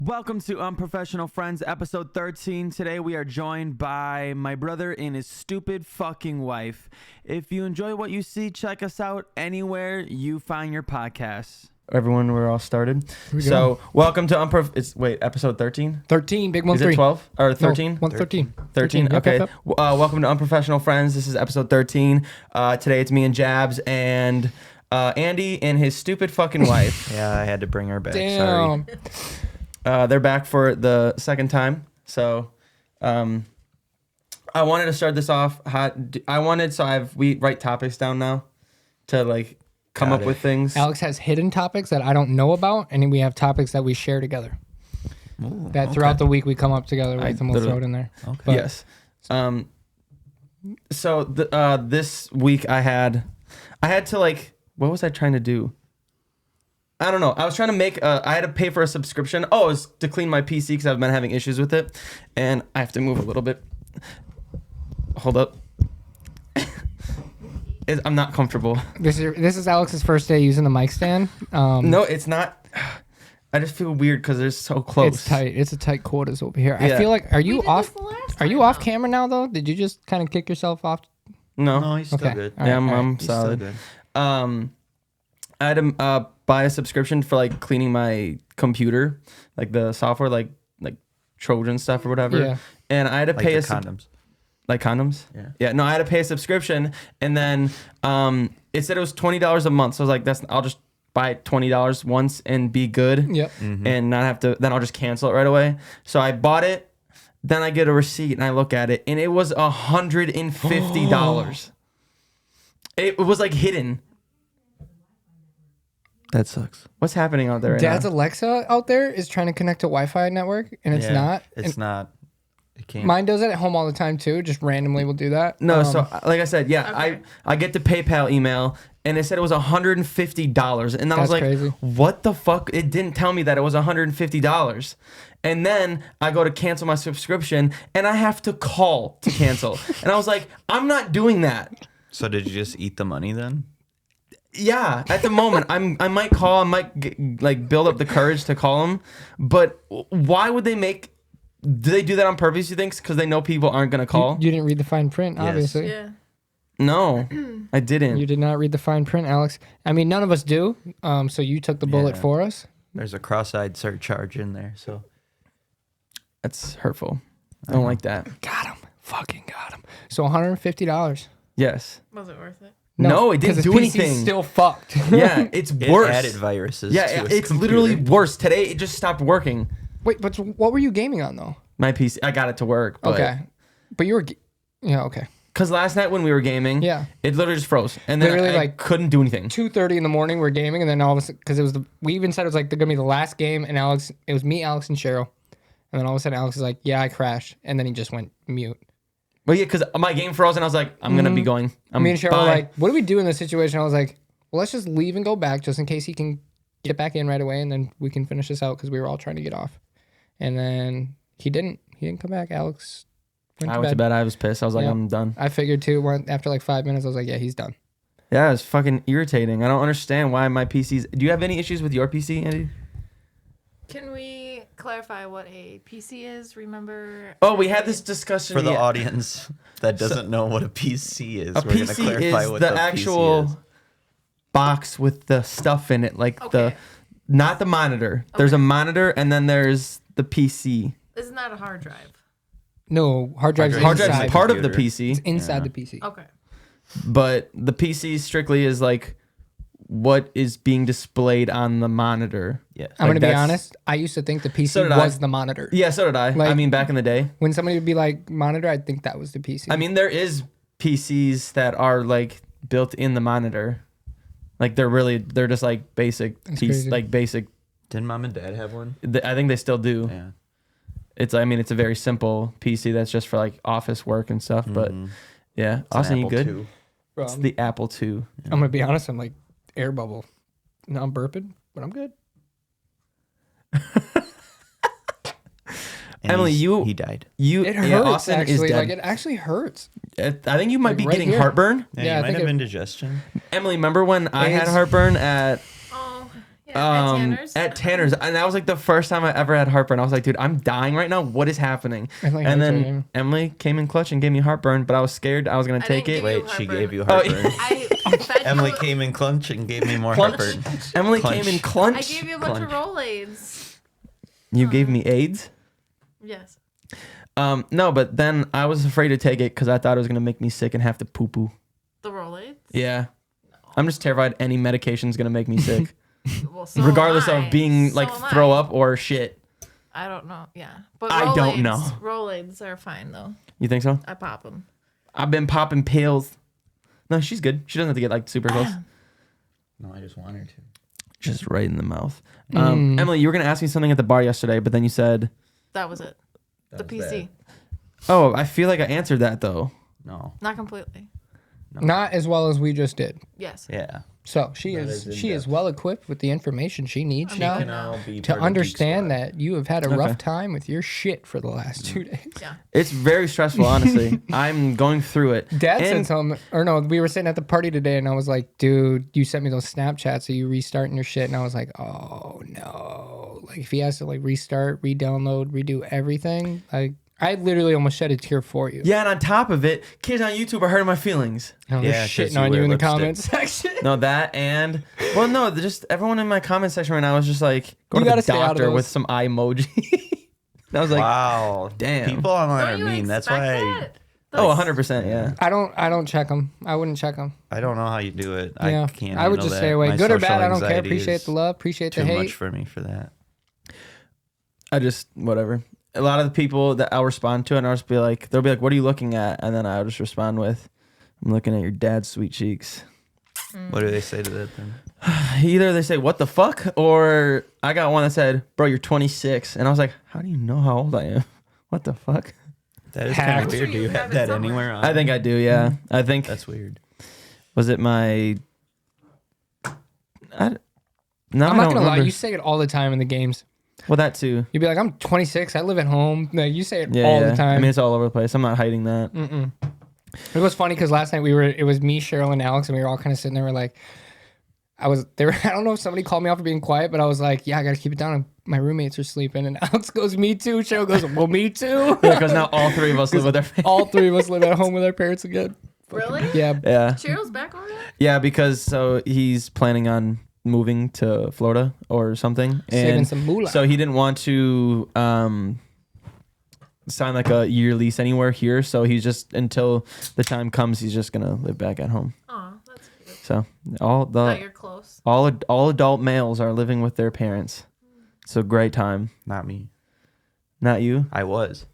Welcome to Unprofessional Friends, episode 13. Today we are joined by my brother and his stupid fucking wife. If you enjoy what you see, check us out anywhere you find your podcasts. Everyone, we're all started. So, welcome to episode 13? 13, big one. Is it 12 or 13? No, 113. 13? Okay. Yep. Welcome to Unprofessional Friends. This is episode 13. Today it's me and Jabs and Andy and his stupid fucking wife. Yeah, I had to bring her back. Damn. Sorry. They're back for the second time. So, I wanted to start this off hot. We write topics down now to come up with things. Alex has hidden topics that I don't know about, and then we have topics that we share together. Ooh, that throughout the week we come up together with, and we'll throw it in there. Okay. But, Yes. So this week I had to what was I trying to do? I don't know. I was trying to make I had to pay for a subscription. Oh, it was to clean my PC because I've been having issues with it, and I have to move a little bit. Hold up. I'm not comfortable. This is Alex's first day using the mic stand. No, it's not. I just feel weird because they're so close. It's tight. It's a tight quarters over here. Yeah. I feel like, are you off? Are you off now. camera now though? Did you just kind of kick yourself off? No, he's still Okay. good. All Yeah, right, I'm He's still solid. good. I had to buy a subscription for cleaning my computer, the software, like Trojan stuff or whatever. Yeah. And I had to Like pay the condoms. like condoms. Yeah. Yeah. No, I had to pay a subscription, and then it said it was $20 a month. So I was like, I'll just buy it $20 once and be good. Yep. And not have to. Then I'll just cancel it right away. So I bought it. Then I get a receipt and I look at it, and it was $150. It was hidden. That sucks. What's happening out there right Dad's now? Alexa out there is trying to connect to Wi-Fi network, and it's not. It's And not. It can't. Mine does it at home all the time too. Just randomly will do that. No, so like I said, yeah, Okay. I get the PayPal email, and it said it was $150, and I was That's like, crazy. what the fuck? It didn't tell me that it was $150. And then I go to cancel my subscription, and I have to call to cancel. And I was like, I'm not doing that. So did you just eat the money then? Yeah, at the moment, I might call, I might build up the courage to call them, but why would they do they do that on purpose, you think? Because they know people aren't going to call? You didn't read the fine print, Yes. obviously. Yeah. No, I didn't. You did not read the fine print, Alex. I mean, none of us do. So you took the bullet Yeah. for us. There's a cross-eyed surcharge in there. So That's hurtful. I don't like that. Got him. Fucking got him. So $150. Yes. Was it worth it? No, it didn't 'cause do his PC's anything. still fucked. Yeah, it's it worse. added viruses. Yeah, to his it's computer. literally worse. Today, it just stopped working. Wait, but what were you gaming on though? My PC, I got it to work. But Okay. But you were... Yeah, okay. Because last night when we were gaming, Yeah. it literally just froze. And then Literally, I couldn't do anything. 2:30 in the morning, we're gaming, and then all of a sudden... Because it was we even said it was going to be the last game, and Alex... It was me, Alex, and Cheryl. And then all of a sudden, Alex is like, yeah, I crashed. And then he just went mute. But yeah, because my game froze, and I was like, I'm going to be going. Me and Cheryl were bye. like, what do we do in this situation? I was like, well, let's just leave and go back just in case he can get back in right away, and then we can finish this out because we were all trying to get off. And then he didn't come back. Alex I went to bed. I was pissed. I was like, Yeah. I'm done. I figured too. After 5 minutes, I was like, yeah, he's done. Yeah, it's fucking irritating. I don't understand why my PC's... Do you have any issues with your PC, Andy? Can we clarify what a PC is? Remember? Oh, we had this discussion. For the yeah. audience that doesn't know what a PC is, A we're going to PC clarify is what the PC actual is. box with the stuff in it, Okay. not the monitor. There's a Okay. monitor, and then there's the PC. It's not a hard drive. No, hard drive Hard Hard drive's drive inside. is part of the computer. PC, It's inside Yeah. the PC. Okay. but the PC strictly is what is being displayed on the monitor. Yes. I'm going to be that's- honest. I used to think the PC So did I. was the monitor. Yeah, so did I. I Like- mean, back in the day. When somebody would be like, monitor, I'd think that was the PC. I mean, there is PCs that are built in the monitor. They're just basic That's piece, crazy. basic. Didn't mom and dad have one? I think they still do. Yeah. It's a very simple PC that's just for office work and stuff. But yeah, It's an Austin, you Apple good? II. Bro, It's the Apple II. I'm going to be honest. I'm like, air bubble. No, I'm burping, but I'm good. And Emily, he died. It hurts, Austin actually. is dead. It actually hurts. I think you might be right getting here. heartburn. Yeah, Yeah, I you might think have it- indigestion. Emily, remember when I had AIDS. heartburn at? Oh, Yeah, at Tanner's. At Tanner's, and that was like the first time I ever had heartburn. I was like, dude, I'm dying right now. What is happening? think And I told then him. Emily came in clutch and gave me heartburn, but I was scared I was gonna I take didn't it. give you Wait, she heartburn. gave you Oh, heartburn. I fed Emily you, came in clunch and gave me more Clunch? heartburn. Emily Clunch. came in clunch. I gave you a bunch of Clunch. Rolaids. You gave me AIDS. Yes. No, but then I was afraid to take it because I thought it was gonna make me sick and have to poo poo. The Rolaids? Yeah, I'm just terrified any medication's gonna make me sick, Well, so regardless am I. of being So like am throw I. up or shit. I don't know. Yeah. But I don't know. Rolaids are fine, though. You think so? I pop them. I've been popping pills. No, she's good. She doesn't have to get like super close. No, I just want her to. Just right in the mouth. Emily, you were gonna ask me something at the bar yesterday, but then you said, That was it. The PC. "Oh, I feel like I answered that though." No. Not completely. Not as well as we just did. Yes. Yeah. So That is in she is depth. well equipped with the information she needs I'm now good. Now be to part of Geek understand Squad. that you have had a Okay. rough time with your shit for the last 2 days. Yeah. It's very stressful, honestly. I'm going through it. Dad And- said something, or no, we were sitting at the party today, and I was like, dude, you sent me those Snapchats, so you restarting your shit, and I was like, oh no, like if he has to like restart, re-download, redo everything, like I literally almost shed a tear for you. Yeah, and on top of it, kids on YouTube are hurting my feelings. Oh, they're Yeah, 'cause shitting you on you wear in the lipstick. comments section. No, that and well, no, just everyone in my comment section right now is just like, go You to the gotta stay out of doctor with those. some eye emoji. And I was like, Wow. damn. People online Don't are you mean. That's why expect that? oh, 100%, yeah. I don't check them. I wouldn't check them. I don't know how you do it. Yeah, I can't. I would handle just that. stay away. My Good or social bad, I don't care. anxiety Appreciate is the love, appreciate the Too hate. much for me for that. I just, whatever. A lot of the people that I'll respond to, and I'll just be like, they'll be like, what are you looking at? And then I'll just respond with, I'm looking at your dad's sweet cheeks. What do they say to that then? Either they say, what the fuck? Or I got one that said, bro, you're 26. And I was like, how do you know how old I am? What the fuck? That is kind of Hacked. weird. Do you You have have it that somewhere. anywhere on? I think I do, yeah. I think, that's weird. was it my, no, I I'm don't not gonna lie, remember. you say it all the time in the games. Well, that too. You'd be like, I'm 26, I live at home. Like, you say it Yeah, all yeah. the time. I mean, it's all over the place. I'm not hiding that. It was funny because last night it was me, Cheryl, and Alex, and we were all kind of sitting there. We're like, I don't know if somebody called me out for being quiet, but I was like, yeah, I gotta keep it down. My roommates are sleeping, and Alex goes, me too. Cheryl goes, well, me too. Because now all three of us live with their family. All three of us live at home with our parents again. Really? Yeah, Yeah. Cheryl's back already? Yeah, because so he's planning on moving to Florida or something. saving And some moolah. so he didn't want to sign like a year lease anywhere here. So he's just, until the time comes, he's just going to live back at home. Aw, that's cute. So all That the you're close. all adult males are living with their parents. It's a great time. Not me. Not you? I was.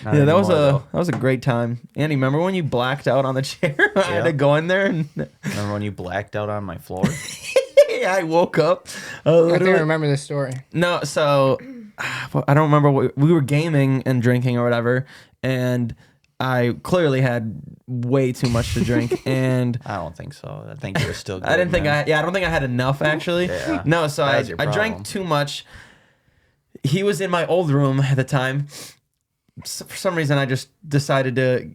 Not Yeah, that was anymore, a great time. Andy, remember when you blacked out on the chair? I had to Yeah. go in there and though. Remember when you blacked out on my floor? I woke up. I think I Literally- remember this story. No, so well, I don't remember what we were gaming and drinking or whatever, and I clearly had way too much to drink, and I don't think so. I think you were still good. I didn't think man. I don't think I had enough actually. Yeah. No, so That I was your drank problem. too much. He was in my old room at the time. So for some reason, I just decided to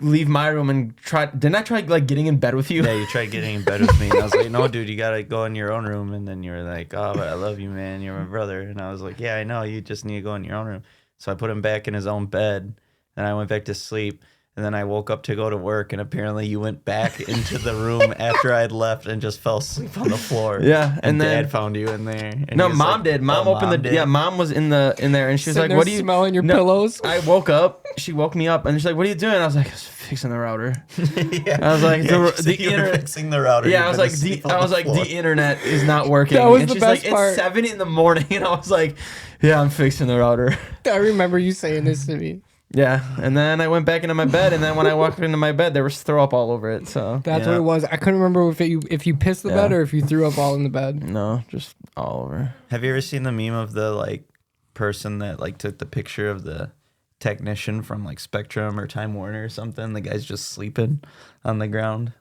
leave my room and try. Didn't I try like getting in bed with you? Yeah, you tried getting in bed with me, and I was like, "No, dude, you gotta go in your own room." And then you were like, "Oh, but I love you, man. You're my brother." And I was like, "Yeah, I know. You just need to go in your own room." So I put him back in his own bed, and I went back to sleep. And then I woke up to go to work, and apparently you went back into the room after I had left and just fell asleep on the floor. Yeah, and then Dad found you in there. And no, he was mom like, did. Mom "Oh, opened the did?" yeah. Mom was in there, and she was Sitting like, there "What are you smelling your No, pillows? I woke up. She woke me up, and she's like, "What are you doing?" I was like, "I was fixing the router." Yeah. I was like, Yeah, the she said you were internet- fixing the router. Yeah, You've I was been like, asleep I on was like, floor. the internet is not working. That was and the she's best like, part. it's 7 in the morning, and I was like, yeah, I'm fixing the router. I remember you saying this to me. Yeah, and then I went back into my bed, and then when I walked into my bed, there was throw up all over it. So That's Yeah. what it was. I couldn't remember if you pissed the Yeah. bed or if you threw up all in the bed. no, just all over. Have you ever seen the meme of the like person that like took the picture of the technician from like Spectrum or Time Warner or something? The guy's just sleeping on the ground.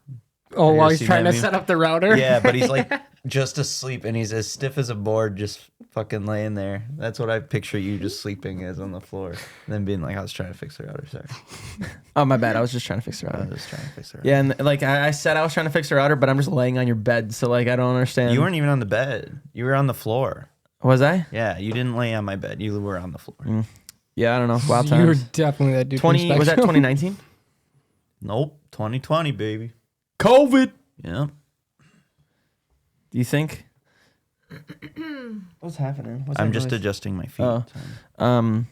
Oh, You while ever he's seen trying that to meme? set up the router. Yeah, but he's like just asleep and he's as stiff as a board, just fucking laying there. That's what I picture you just sleeping as on the floor. And then being like, I was trying to fix the router. Sorry. Oh, my bad. I was just trying to fix the I router. was trying to fix the router. Yeah, and like I said, I was trying to fix the router, but I'm just laying on your bed, so like I don't understand. You weren't even on the bed. You were on the floor. Was I? Yeah, you didn't lay on my bed. You were on the floor. Yeah, I don't know. Wild You were times. definitely that dude. from 20 was that Spectrum. 2019? Nope. 2020, baby. COVID. Yeah. Do you think? What's happening? What's I'm that just noise? adjusting my feet. Oh.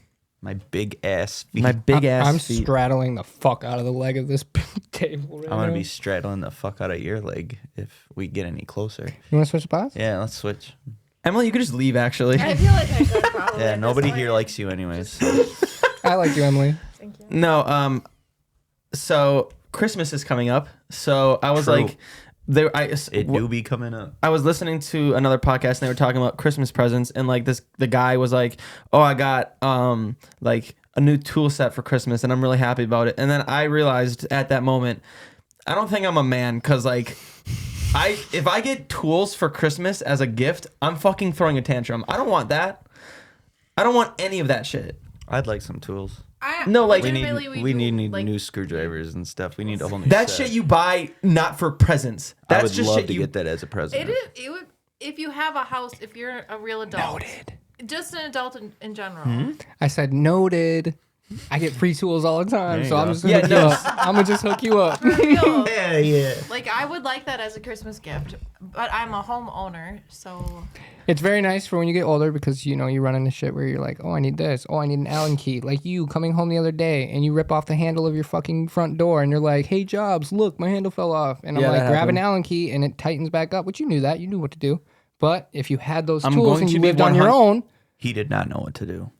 My big ass feet. My big ass I'm feet. straddling the fuck out of the leg of this table right I'm gonna now. be straddling the fuck out of your leg if we get any closer. You want to switch spots? Yeah, let's switch. Emily, you could just leave. Actually, I feel like I could probably. Yeah, at nobody this here point. likes you anyways. I like you, Emily. Thank you. no. So Christmas is coming up, so I was True. like, there. It do be coming up. I was listening to another podcast and they were talking about Christmas presents and like the guy was like, "Oh, I got like a new tool set for Christmas and I'm really happy about it." And then I realized at that moment, I don't think I'm a man cuz like if I get tools for Christmas as a gift, I'm fucking throwing a tantrum. I don't want that. I don't want any of that shit. I'd like some tools. No, like- We legitimately, need like, new screwdrivers and stuff. We need a whole new That set. shit you buy not for presents. I That's would just love shit to you get that as a present. It would if you have a house. If you're a real adult, just an adult in general. I said noted. I get free tools all the time, There you so I'm go. just gonna Yeah, hook no. you up. I'm gonna just hook you up. For real. Yeah, yeah. Like I would like that as a Christmas gift, but I'm a homeowner, so It's very nice for when you get older because you know you run into shit where you're like, oh, I need this. Oh, I need an Allen key. Like you coming home the other day and you rip off the handle of your fucking front door and you're like, hey, Jobs, look, my handle fell off. And I'm Yeah, like, that grab happened. an Allen key and it tightens back up. Which you knew that. You knew what to do. But if you had those I'm tools going and to you be lived on your 100 own, He did not know what to do.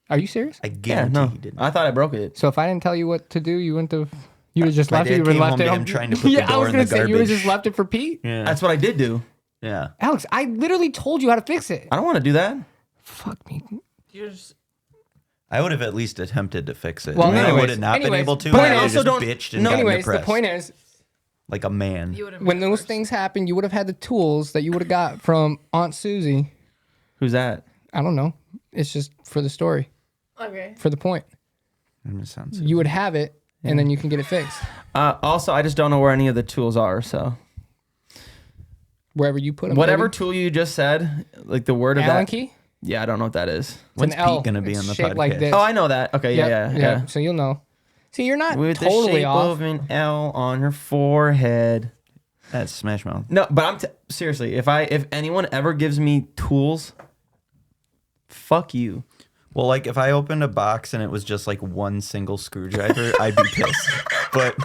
are you serious? I Yeah, guarantee no. he didn't. I thought I broke it. So if I didn't tell you what to do, you wouldn't have. You would have just My left it. dad You would have came left home it. to on- him trying to put the yeah, I door was in gonna the say you would have garbage. just left it for Pete. Yeah. That's what I did do. Yeah. Alex, I literally told you how to fix it. I don't want to do that. Fuck me. you're just I would have at least attempted to fix it. Well, and I anyways- would have not been anyways, able to. but I I would have also just don't- bitched and no, gotten Anyways, the depressed. point is, Like a man. you would have when those things happen, you would have had the tools that you would have got from Aunt Susie. Who's that? I don't know. It's just for the story, okay. for the point. That sounds You would have it, and then you can get it fixed Also, I just don't know where any of the tools are. So wherever you put them. whatever tool you just said, like the word of Allen that. key. Yeah, I don't know what that is. It's When's an L. Pete gonna be It's on the shaped podcast? like this. Oh, I know that. Okay, Yep, yeah. So you'll know. See, you're not With the totally shape off. of an L on her forehead. That's Smash Mouth. No, but seriously. If anyone ever gives me tools, fuck you. Well, like if I opened a box and it was just like one single screwdriver, I'd be pissed. But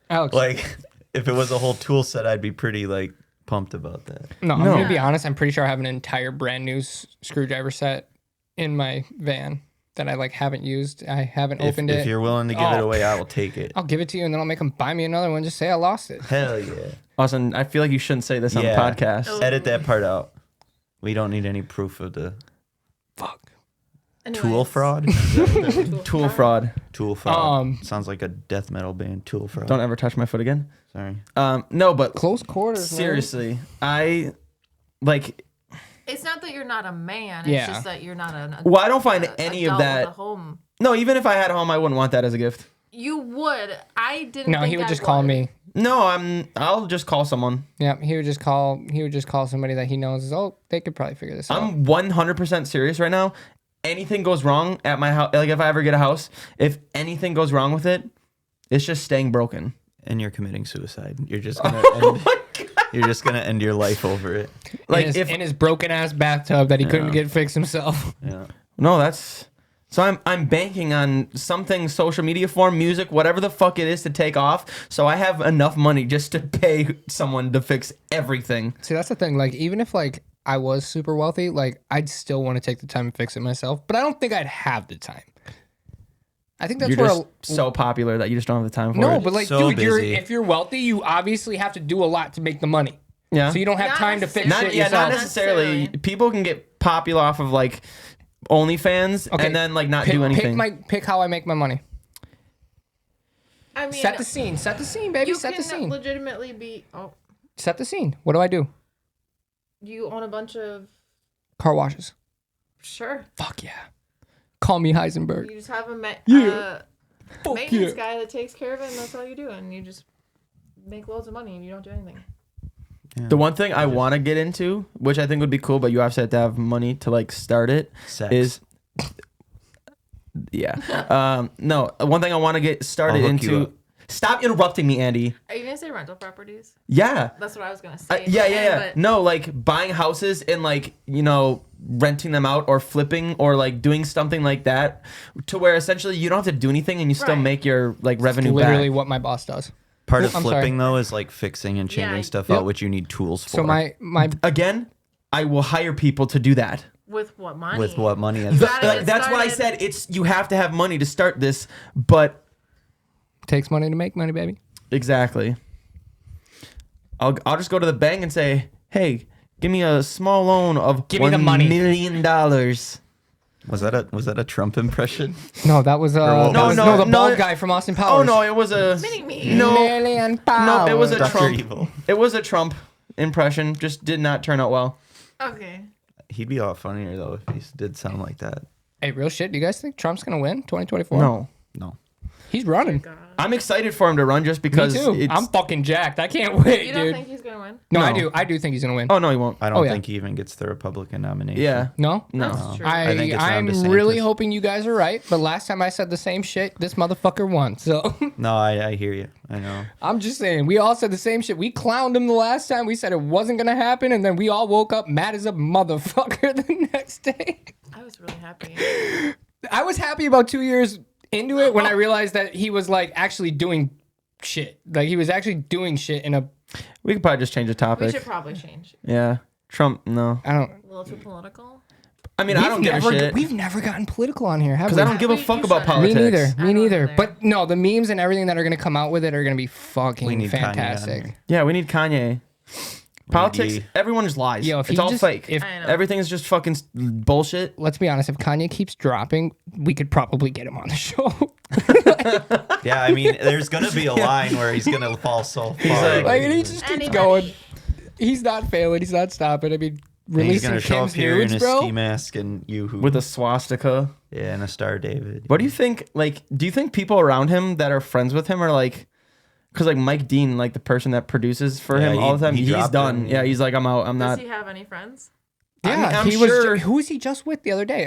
Alex, like if it was a whole tool set, I'd be pretty like pumped about that. no, I'm No. gonna be honest. I'm pretty sure I have an entire brand new screwdriver set in my van that I like haven't used. I haven't opened it. If you're willing to give it Oh. away, I will take it. I'll give it to you, and then I'll make them buy me another one. Just say I lost it. Hell yeah. Austin, I feel like you shouldn't say this on Yeah. the podcast. Edit that part out. We don't need any proof of the Fuck. Anyways. tool fraud. Tool fraud. Tool fraud. Um, Sounds like a death metal band. Tool fraud. Don't ever touch my foot again. Sorry. No, but Close quarters. man. seriously, I like. It's not that you're not a man. It's Yeah. just that you're not an. Well, I don't find a- any of adult with that. a home. No, even if I had a home, I wouldn't want that as a gift. You would. I didn't. No, think he would I just call me. No, I'll just call someone. Yeah, he would just call. He would just call somebody that he knows. Oh, they could probably figure this out. I'm 100% serious right now. Anything goes wrong at my house, like if I ever get a house, if anything goes wrong with it, it's just staying broken. And you're committing suicide. You're just Oh gonna you're just gonna end your life over it. Like in his, if in his broken ass bathtub that he couldn't Yeah. get fixed himself. Yeah. no, that's so I'm banking on something social media form, music, whatever the fuck it is to take off, so I have enough money just to pay someone to fix everything. See, that's the thing. Like, even if like I was super wealthy, like I'd still want to take the time and fix it myself. But I don't think I'd have the time. I think that's You're where. just so popular that you just don't have the time for No, it. but like, So dude, busy. if you're wealthy, you obviously have to do a lot to make the money. yeah. So you don't have Not time to fix necessarily. shit not yourself. necessarily. Necessarily. People can get popular off of like OnlyFans Okay, and then like not pick, do anything. Pick how I make my money. I mean, Set the scene. Set the scene, baby. you Set the can scene. legitimately be. Oh, Set the scene. What do I do? you own a bunch of. Car washes. Sure. Fuck yeah. Call me Heisenberg. You just have a Yeah. Fuck maintenance yeah. guy that takes care of it, and that's all you do, and you just make loads of money, and you don't do anything. The one thing I want to get into, which I think would be cool, but you obviously have to have money to like start it, Sex. is no, one thing I want to get started I'll hook you into. up. Stop interrupting me, Andy. Are you gonna say rental properties? Yeah. That's what I was gonna say. Yeah. But No, like buying houses and like, renting them out or flipping or like doing something like that to where essentially you don't have to do anything and you still Right. make your like revenue Literally back. what my boss does. Part of I'm sorry. flipping though is like fixing and changing Yeah. stuff Yep. out, which you need tools for. So my Again, I will hire people to do that. with what money? with what money? You gotta get That's why I started. said you have to have money to start this, but takes money to make money, baby. exactly. I'll just go to the bank and say, "Hey, give me a small loan of Give me the money." $1 million." Was that a Trump impression? No, that was what was no, that? the bald No, guy from Austin Oh Powers. no, it was a Mini me. no, Million no, it was a Dr. Trump. Evil. It was a Trump impression. Just did not turn out well. Okay. He'd be a lot funnier though if he did sound like that. Hey, real shit. Do you guys think Trump's gonna win 2024? No, No. He's running. God. I'm excited for him to run just Me because too. it's. I'm fucking jacked. I can't wait, You don't dude. think he's gonna win? No, I No. do. I do think he's gonna win. Oh no, he won't. I don't Oh, yeah. think he even gets the Republican nomination. Yeah, No? no. That's true. I think it's Ron I'm DeSantis. really hoping you guys are right, but last time I said the same shit, this motherfucker won. So No, I hear you. I know. I'm just saying, we all said the same shit. We clowned him the last time. We said it wasn't gonna happen, and then we all woke up mad as a motherfucker the next day. I was really happy. I was happy about 2 years into it when I realized that he was like actually doing shit. Like he was actually doing shit in a We could probably just change the We topic. should probably change. Yeah, Trump. No, I don't. A little too political. I mean I don't give a shit We've never gotten political on here, have because we? I don't give a We- fuck you about shouldn't. politics. Me neither. I Me don't neither. either. But no, the memes and everything that are gonna come out with it are gonna be We fucking need Kanye on fantastic. here. Yeah, we need Kanye. Politics. Ye. Everyone just lies. Yo, if it's he all just- fake. if- I know. Everything's just fucking bullshit. Let's be honest. If Kanye keeps dropping, we could probably get him on the show. Yeah, I mean, there's gonna be a line where he's gonna fall so far. Like, and he just keeps Anybody. going. He's not failing. He's not stopping. I mean, And he's releasing gonna show Kim's up here in nudes, a bro. ski mask and yoo-hoo. With a swastika. Yeah, and a Star David. What do you think? Like, do you think people around him that are friends with him are like, because like Mike Dean, like the person that produces for Yeah, him all the time, he he's dropped done. him. Yeah, he's like, I'm out. I'm Does not. he have any friends? Yeah, I mean, I'm he was. sure- Who was he just with the other day?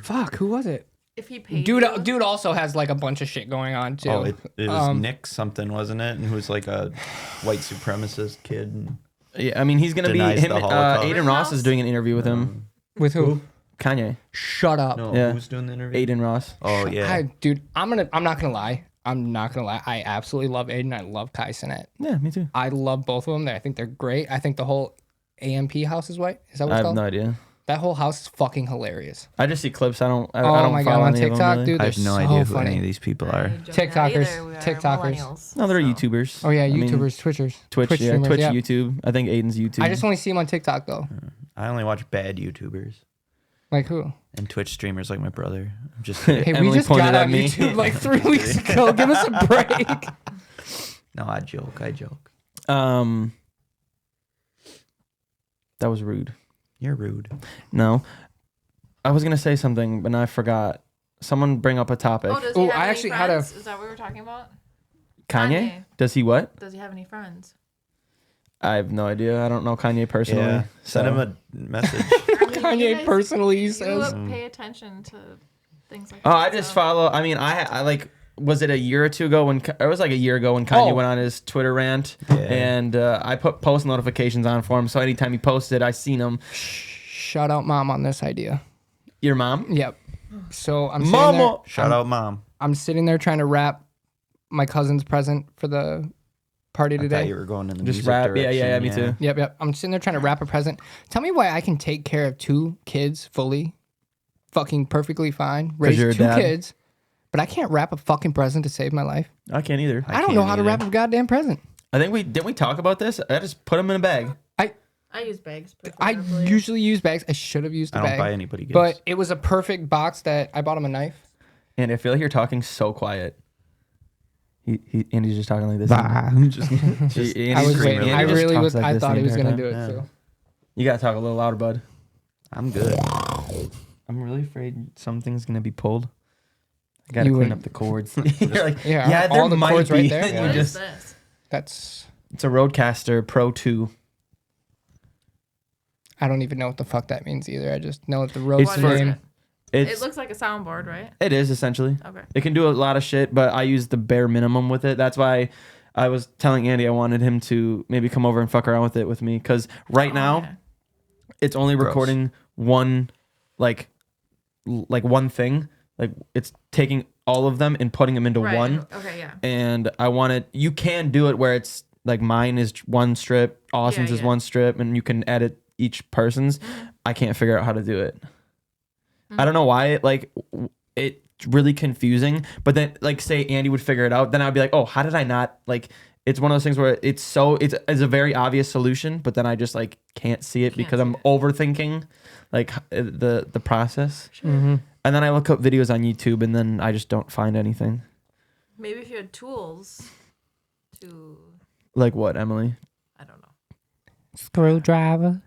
Fuck, who was it? If he paid Dude, you, dude also has like a bunch of shit going on too. Oh, it was Um, Nick something, wasn't it? And who's like a white supremacist kid. Yeah, I mean, he's gonna be Denies him. the Holocaust. Aiden Ross is doing an interview with him. With who? Kanye. Shut up. No, Yeah. who's doing the interview? Aiden Ross. Oh yeah. Dude, I'm not gonna lie. I'm not gonna lie. I absolutely love Aiden. I love Kai Cenat. Yeah, me too. I love both of them. I think they're great. I think the whole AMP house is white. Is that what I it's have called? no idea. That whole house is fucking hilarious. I just see clips. I don't. I Oh don't my follow God, on any of them, TikTok, really. dude. I have They're no so idea who funny. any of these people I are. don't have TikTokers. either. We are TikTokers. millennials, No, they're so. YouTubers. Oh yeah, I mean, YouTubers, Twitchers, Twitch, yeah, streamers, Twitch, yeah. YouTube. I think Aiden's YouTube. I just only see him on TikTok though. I only watch bad YouTubers Like who? and Twitch streamers like my brother. I'm just kidding. Hey, Emily we just pointed got at on me. YouTube like 3 weeks ago. Give us a break. No, I joke. That was rude. You're rude. No, I was gonna say something, but now I forgot. Someone bring up a topic. Oh, does he Oh, have I any actually had a- friends? Is that what we were talking about? Kanye? Kanye. Does he what? Does he have any friends? I have no idea. I don't know Kanye personally. Yeah. Send so- him a message. I mean, you Kanye guys- personally You says. pay attention to things like Oh, that. I just so- follow. I mean, I like. Was it a year or two ago when it was like a year ago when Kanye Oh. went on his Twitter rant, Yeah. and I put post notifications on for him. So anytime he posted, I seen him. Shout out mom on this idea. Your mom? Yep. So I'm sitting Mama. there. Shout out, mom. I'm sitting there trying to wrap my cousin's present for the party I thought today. you were going in the Just music rap. direction. Yeah, me too. Yep. I'm sitting there trying to wrap a present. Tell me why I can take care of 2 kids fully, fucking perfectly fine, raise you're a 2 dad. kids, but I can't wrap a fucking present to save my life. I can't either. I don't know can't how to either. wrap a goddamn present. I think didn't we talk about this? I just put them in a bag. I use bags. I preferably. usually use bags. I should have used a I don't bag. buy anybody gifts. But it was a perfect box that I bought him a knife. And I feel like you're talking so quiet. Andy's just talking like this. I'm just I was waiting. I really was. I thought he was gonna do it Yeah. too. You gotta talk a little louder, bud. I'm good. I'm really afraid something's gonna be pulled. I gotta You clean would- up the cords. You're like, Yeah, there all the might cords right be. there. And Yeah. you What is just- this? That's. It's a Rodecaster Pro 2. I don't even know what the fuck that means either. I just know that the road It's What for- is name. it? It's It looks like a soundboard, right? it is essentially. Okay. It can do a lot of shit, but I use the bare minimum with it. That's why I was telling Andy I wanted him to maybe come over and fuck around with it with me, because right now Okay. it's only Gross. recording one, like one thing. Like it's taking all of them and putting them into Right. one. Okay, yeah. And I wanted, you can do it where it's like mine is one strip, Austin's is yeah. one strip, and you can edit each person's. I can't figure out how to do it. I don't know why it's really confusing, but then like say Andy would figure it out, then I'd be like, oh, how did I not, like, it's one of those things where it's a very obvious solution, but then I just like can't see it because see I'm overthinking like the process. Mm-hmm. And then I look up videos on YouTube and then I just don't find anything. Maybe if you had tools to, Like what, Emily? I don't know. Screwdriver.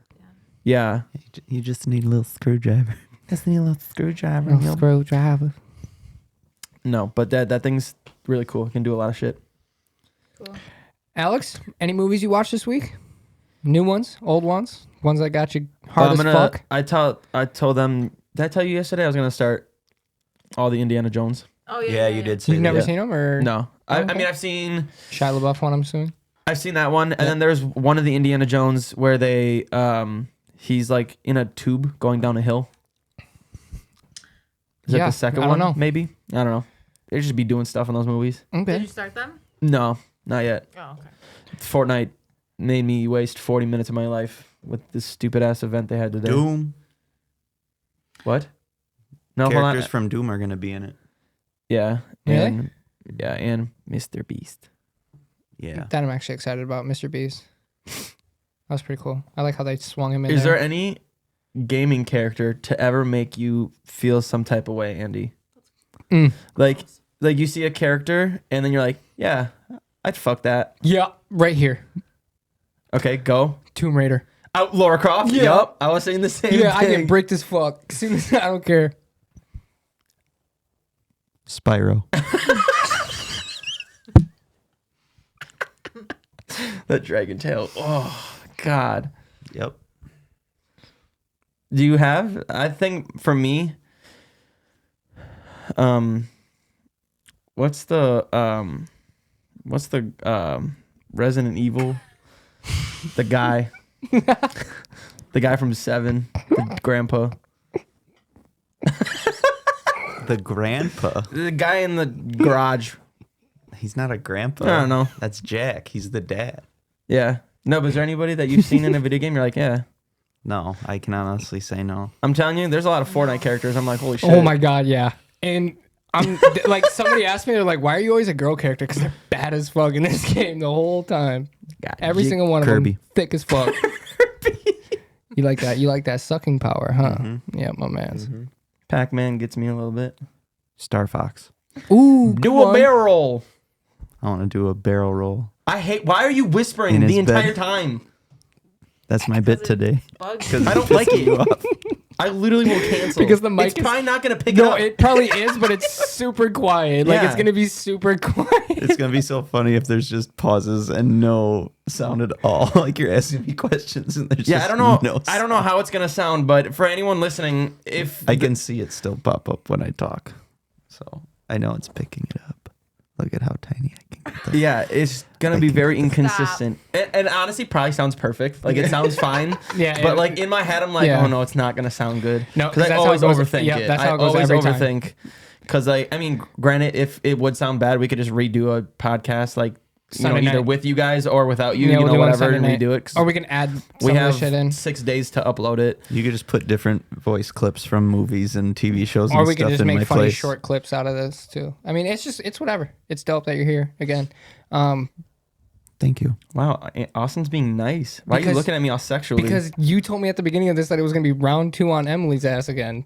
Yeah. You just need a little screwdriver. Just need a little screwdriver. Oh, screwdriver. No, but that thing's really cool. It can do a lot of shit. Cool. Alex, any movies you watched this week? New ones, old ones, ones that got you hard as fuck. I told them. Did I tell you yesterday I was gonna start all the Indiana Jones? Oh, Yeah, you did say You've that. never Yeah. seen them, or No, I Okay. mean I've seen Shia LaBeouf one? I'm assuming. that one, and then there's one of the Indiana Jones where they he's like in a tube going down a hill. Is that Yeah, the second I one? don't know. Maybe, I don't know. They just be doing stuff in those movies. Did Okay. you start them? No, not yet. Oh, okay. Fortnite made me waste 40 minutes of my life with this stupid ass event they had today. Doom. What? No, hold on. Characters from Doom are gonna be in it. Yeah. Really? And, yeah, and Mr. Beast. Yeah. That I'm actually excited about, Mr. Beast. That was pretty cool. I like how they swung him in Is there. there any gaming character to ever make you feel some type of way, Andy? Mm. Like you see a character and then you're like, yeah, I'd fuck that. Yeah, right here. Okay, go. Tomb Raider. Laura Croft. Yeah. Yup. I was saying the same Yeah, I thing. get bricked as fuck. As soon as I don't care. Spyro. That dragon tail. Oh, God. Yep. Do you have? I think for me, what's the Resident Evil? The guy, the guy from Seven, the grandpa, The grandpa. the guy in the garage. He's not a grandpa. I don't know. That's Jack. He's the dad. Yeah. No, but is there anybody that you've seen in a video game? You're like, yeah. No, I can honestly say no. I'm telling you, there's a lot of Fortnite characters. I'm like, holy shit. Oh my god, yeah. And I'm like, somebody asked me, they're like, "Why are you always a girl character?" Because they're bad as fuck in this game the whole time. God. Every single one of Kirby. them thick as fuck. You like that? You like that sucking power, huh? Mm-hmm. Yeah, my man's. Pac-Man gets me a little bit. Star Fox. Ooh, Do come a on. barrel roll. I want to do a barrel roll. I hate. Why are you whispering In the his entire bed. time? That's my bit today. Bugs. I don't like it. I literally will cancel Because the mic It's is- probably not gonna pick No, it up. it probably is, but it's super quiet. Like Yeah. it's gonna be super quiet. It's gonna be so funny if there's just pauses and no sound at all. Like you're asking me questions and there's Yeah, just I don't know. No I don't know how it's gonna sound, but for anyone listening, if I can see it still pop up when I talk, so I know it's picking it up. Look at how tiny I can get that. yeah, it's gonna be very inconsistent, and honestly, probably sounds perfect. Like it sounds fine. Yeah, but it- like in my head, I'm like, Yeah. oh no, it's not gonna sound good. No, because I that's how always it goes. overthink Yeah, it. that's how I it goes always every time. overthink. Because I mean, granted, if it would sound bad, we could just redo a podcast, like Sunday either night. with you guys or without you. Yeah, You we'll know, do it on whatever, Sunday and night. redo it. 'cause Or we can add some we of have the shit in. 6 days to upload it. You could just put different voice clips from movies and TV shows and Or we stuff can just in make my funny place. short clips out of this too. I mean, it's whatever. It's dope that you're here again. Thank you. Wow, Austin's being nice. Why are you Because- looking at me all sexually? Because you told me at the beginning of this that it was gonna be round 2 on Emily's ass again.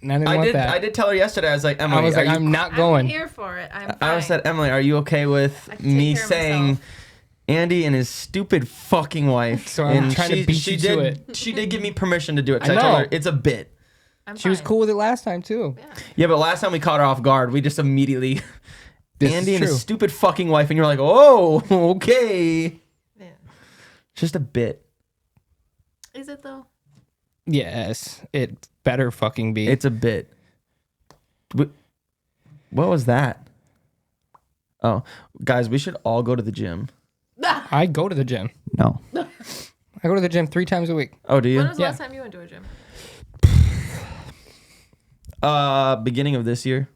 and I didn't want that. I did tell her yesterday. I was like, Emily, I was like, are you I'm not I'm going. here for it. I'm fine. I said, Emily, are you okay with I can take me care of saying myself. Andy and his stupid fucking wife? So I'm and trying to beat she you did, to it. She did give me permission to do it. 'Cause I I told know. her it's a bit. I'm She was fine. cool with it last time too. Yeah, but last time we caught her off guard, we just immediately This Andy is and his true. stupid fucking wife, and you're like, oh, okay. Yeah. Just a bit. Is it though? Yes, it better fucking be. It's a bit. What was that? Oh, guys, we should all go to the gym. I go to the gym. No. I go to the gym 3 times a week. Oh, do you? When was the Yeah. last time you went to a gym? Beginning of this year.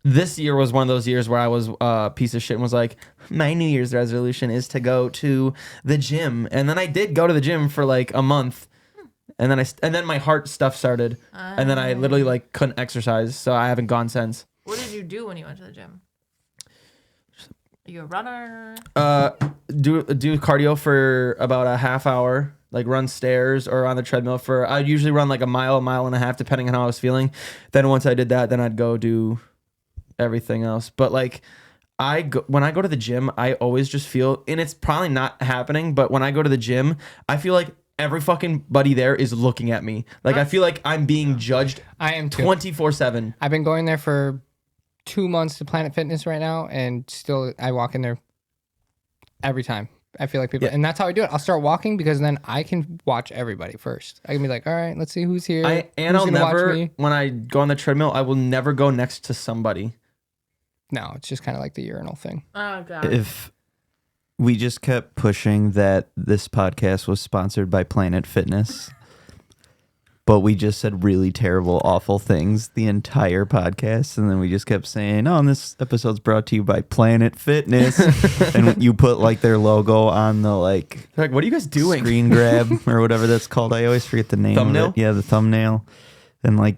This year was one of those years where I was a piece of shit and was like, my New Year's resolution is to go to the gym. And then I did go to the gym for like a month. And then my heart stuff started. And then I literally like couldn't exercise. So I haven't gone since. What did you do when you went to the gym? Are you a runner? Do cardio for about a half hour, like run stairs or on the treadmill for, I'd usually run like a mile and a half, depending on how I was feeling. Then once I did that, then I'd go do everything else. But like when I go to the gym, I always just feel, and it's probably not happening, but when I go to the gym, I feel like every fucking buddy there is looking at me. Like I feel like I'm being judged I am too. 24/7. I've been going there for 2 months to Planet Fitness right now, and still I walk in there every time. I feel like people, and that's how I do it. I'll start walking because then I can watch everybody first. I can be like, all right, let's see who's here. I'll watch never, me. when I go on the treadmill, I will never go next to somebody. No, it's just kind of like the urinal thing. Oh god. If we just kept pushing that this podcast was sponsored by Planet Fitness, but we just said really terrible, awful things the entire podcast, and then we just kept saying, oh, and this episode's brought to you by Planet Fitness, and you put like their logo on the like They're like, what are you guys doing? screen grab or whatever that's called. I always forget the name Thumbnail? of it. Yeah, the thumbnail, and like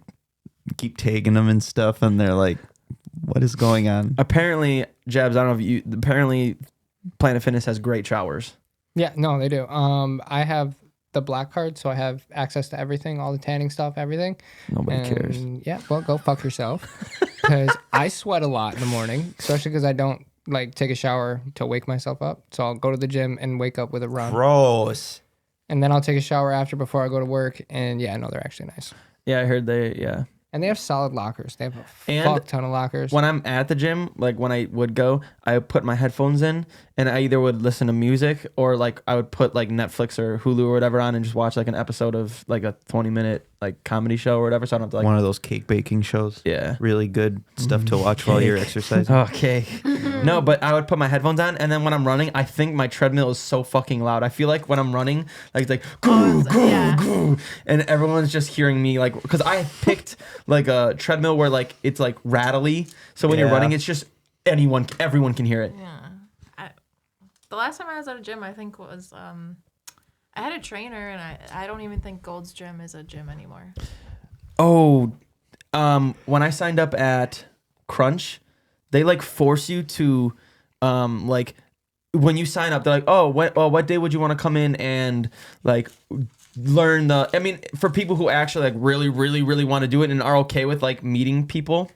keep tagging them and stuff, and they're like, what is going on? Apparently, Jabs, I don't know if you, apparently Planet Fitness has great showers. Yeah, no, they do. I have the black card, so I have access to everything, all the tanning stuff, everything. Nobody cares. Yeah, well, go fuck yourself. Because I sweat a lot in the morning, especially because I don't like take a shower to wake myself up. So I'll go to the gym and wake up with a run, Gross. and then I'll take a shower after before I go to work. And yeah, no, they're actually nice. Yeah, I heard yeah. And they have solid lockers. They have a And fuck ton of lockers. When I'm at the gym, like when I would go, I would put my headphones in and I either would listen to music or like I would put like Netflix or Hulu or whatever on and just watch like an episode of like a 20-minute like comedy show or whatever. So I don't have to like, One of those cake baking shows. yeah. Really good stuff to watch while you're exercising. Okay. No, but I would put my headphones on and then when I'm running, I think my treadmill is so fucking loud. I feel like when I'm running, like it's like goo, goo, yeah. goo, and everyone's just hearing me like because I picked like a treadmill where like it's like rattly. So when you're Yeah. running, it's just everyone can hear it. Yeah. The last time I was at a gym, I think was I had a trainer, and I don't even think Gold's Gym is a gym anymore. Oh, when I signed up at Crunch, they like force you to, like, when you sign up, they're like, oh, what day would you want to come in and like learn the? I mean, for people who actually like really, really, really want to do it and are okay with like meeting people,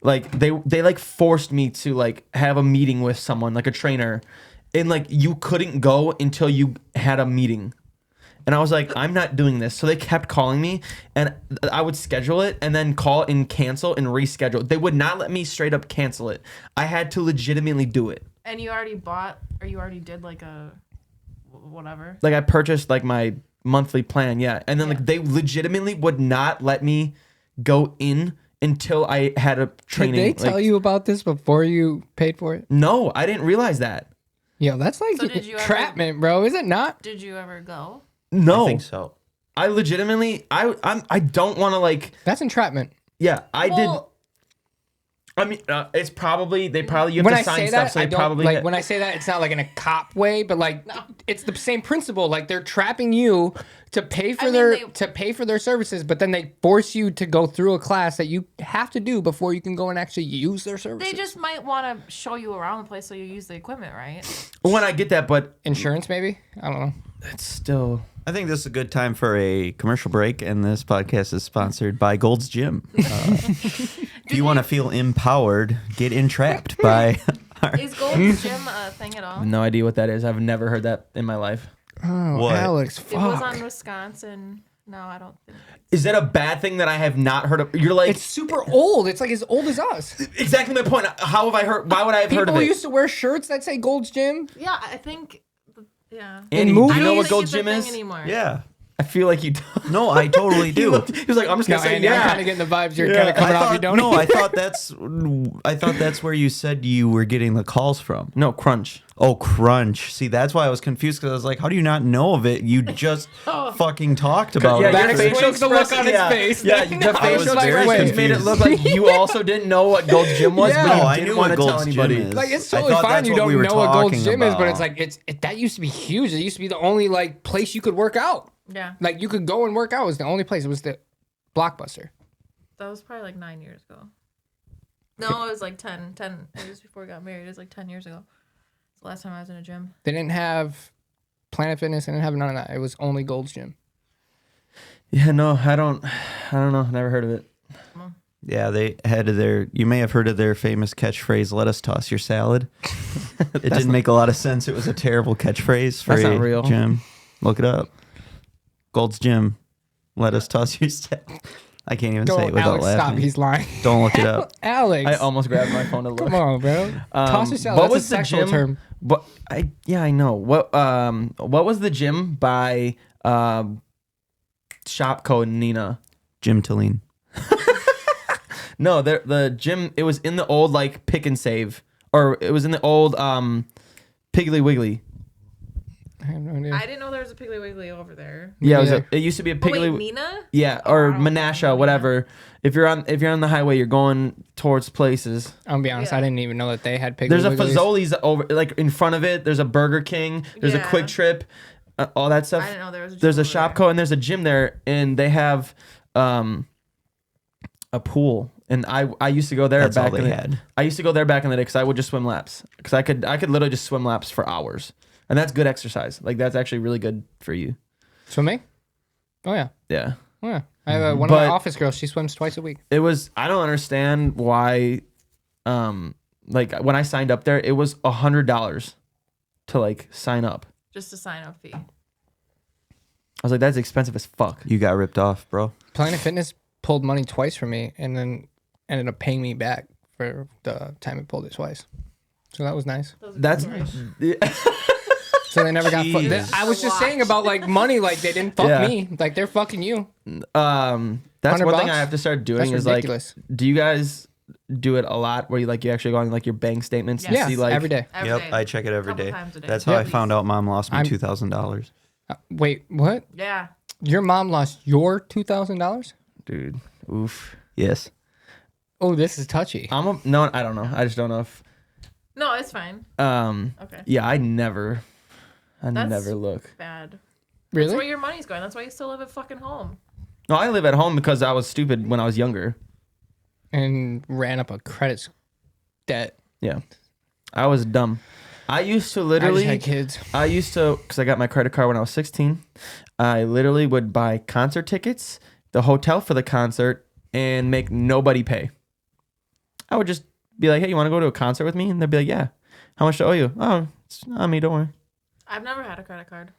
like they like forced me to like have a meeting with someone like a trainer, and like you couldn't go until you had a meeting. And I was like, I'm not doing this. So they kept calling me and I would schedule it and then call and cancel and reschedule. They would not let me straight up cancel it. I had to legitimately do it. And you already bought, or you already did like a whatever. Like I purchased like my monthly plan. Yeah. And then like they legitimately would not let me go in until I had a training. Did they tell you about this before you paid for it? No, I didn't realize that. Yo, that's like So did you ever- entrapment, bro. Is it not? Did you ever go? No. I think so. I legitimately, I don't want to like, That's entrapment. yeah, I did. Well, I mean, it's probably, you have When to I sign say stuff. that, So I they don't probably, like. When I say that, it's not like in a cop way, but like it's the same principle. Like they're trapping you to pay for their services, but then they force you to go through a class that you have to do before you can go and actually use their services. they just might want to show you around the place so you use the equipment, right? when I get that, but Insurance, maybe. I don't know. it's still, I think this is a good time for a commercial break, and this podcast is sponsored by Gold's Gym. If you want to feel empowered, get entrapped by. Is Gold's Gym a thing at all? No idea what that is. I've never heard that in my life. Oh, What? Alex, It was fuck. on Wisconsin. No, I don't think. Is that a bad thing that I have not heard of? You're like It's super old. It's like as old as us. exactly my point. How have I heard? Why would I have heard of People it? used to wear shirts that say Gold's Gym. Yeah, I think. Yeah. Andy, movies- do you know I don't what think Gold's it's a Gym thing is? anymore. Yeah. I feel like you don't. No, I totally He, do. he was like, I'm just No, gonna say Andy, I'm yeah. kind of getting the vibes. You're Yeah. kind of coming off. You don't. No, I thought that's where you said you were getting the calls from. No, Crunch. Oh, Crunch. See, that's why I was confused because I was like, how do you not know of it? You just fucking talked about Yeah, it. That your facial explains the look expression- on his yeah. face. Yeah, No, the I was facial very expressions made it confused. look like you also didn't know what Gold's Gym was, Yeah. but you No, I didn't knew want what to tell Gold's anybody. Gym is. Like it's I totally thought fine. that's You what don't we were know what Gold's talking Gym is, but about. it's like that used to be huge. It used to be the only like place you could work out. Yeah. Like you could go and work out. It was the only place. It was the Blockbuster. That was probably like 9 years ago. No, it was like 10. It was before we got married. It was like 10 years ago. It's the last time I was in a gym. They didn't have Planet Fitness. They didn't have none of that. It was only Gold's Gym. Yeah, no, I don't know. Never heard of it. Yeah, they had their. You may have heard of their famous catchphrase, "Let us toss your salad." It didn't make a lot of sense. It was a terrible catchphrase for That's a not real. gym. Look it up. Gold's Gym. Let us toss your salad. I can't even say Don't, it without Alex, stop. laughing. He's lying. Don't look it up. Alex. I almost grabbed my phone to look. Come on, bro. Toss your salad. What That's was a the sexual gym? term. What I know. What was the gym by Shopco and Nina? Jim Talene. No, the gym. It was in the old like Pick and Save, or it was in the old Piggly Wiggly. I have no idea. I didn't know there was a Piggly Wiggly over there. Yeah, neither. it used to be a Oh, Piggly. wait, Nina? Yeah, Oh, or I don't think Menasha, Nina. whatever. If you're on the highway, you're going towards places. I'm gonna be honest. Yeah. I didn't even know that they had Piggly There's a Wigglies. Fazoli's over, like in front of it. There's a Burger King. There's a Yeah. Quick Trip, all that stuff. I didn't know there was a gym There's a over there. Shopco and there's a gym there, and they have a pool. And I used to go there That's all back they in the, had. I used to go there back in the day because I would just swim laps because I could literally just swim laps for hours, and that's good exercise. Like that's actually really good for you. Swimming? Oh yeah. Yeah. Oh yeah. I have one of my But- office girls. She swims twice a week. It was. I don't understand why. Like when I signed up there, it was $100 to like sign up. Just a sign up fee. I was like, that's expensive as fuck. You got ripped off, bro. Planet Fitness pulled money twice from me, and then ended up paying me back for the time it pulled it twice. So that was nice. Those are That's good stories. So they never got. Jeez. I was just saying about like money. Like they didn't fuck Yeah. me. Like they're fucking you. That's 100 one thing bucks? I have to start doing That's is ridiculous. like, do you guys do it a lot where you actually go on like your bank statements and Yeah, see like every day. Every Yep, day. I check it every Couple day. times a day. That's how Yeah. I found out Mom lost me I'm- $2,000. Wait, what? Yeah. Your mom lost your $2,000? dude, oof. Yes. Oh, this is touchy. No, I don't know. I just don't know if No, it's fine. Okay. yeah, I never That's- look. Bad. That's where Really? your money's going. That's why you still live at fucking home. No, I live at home because I was stupid when I was younger. And ran up a credit debt. Yeah. I was dumb. I used to I just literally had kids. because I got my credit card when I was 16. I literally would buy concert tickets, the hotel for the concert, and make nobody pay. I would just be like, hey, you want to go to a concert with me? And they'd be like, yeah. How much to owe you? Oh, it's not me, don't worry. I've never had a credit card.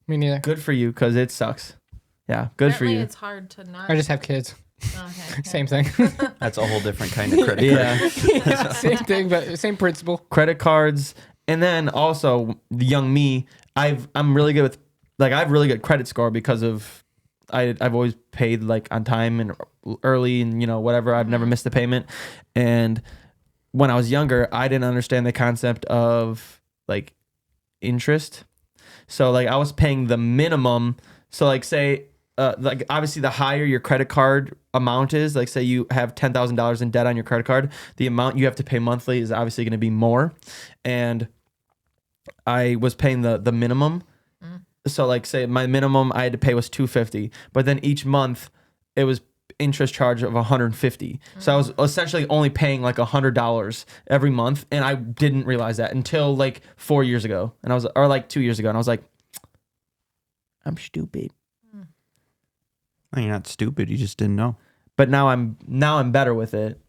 Me neither. Good for you, because it sucks. Yeah, good Apparently for you. It's hard to not. I just have kids. Okay. Same thing. That's a whole different kind of credit card. Yeah. Same thing, but same principle. Credit cards. And then also, the young me, I'm really good with, like, I have really good credit score because of, I've always paid, like, on time and early and, you know, whatever. I've never missed a payment. And when I was younger, I didn't understand the concept of, like, interest. So, like, I was paying the minimum. So, like, say, like, obviously, the higher your credit card amount is, like, say you have $10,000 in debt on your credit card, the amount you have to pay monthly is obviously going to be more. And I was paying the minimum. So, like, say my minimum I had to pay was $250, but then each month it was interest charge of $150. So I was essentially only paying like $100 every month, and I didn't realize that until like 4 years ago, and I was, or like 2 years ago, and I was like, I'm stupid. No, you're not stupid. You just didn't know. But now I'm better with it.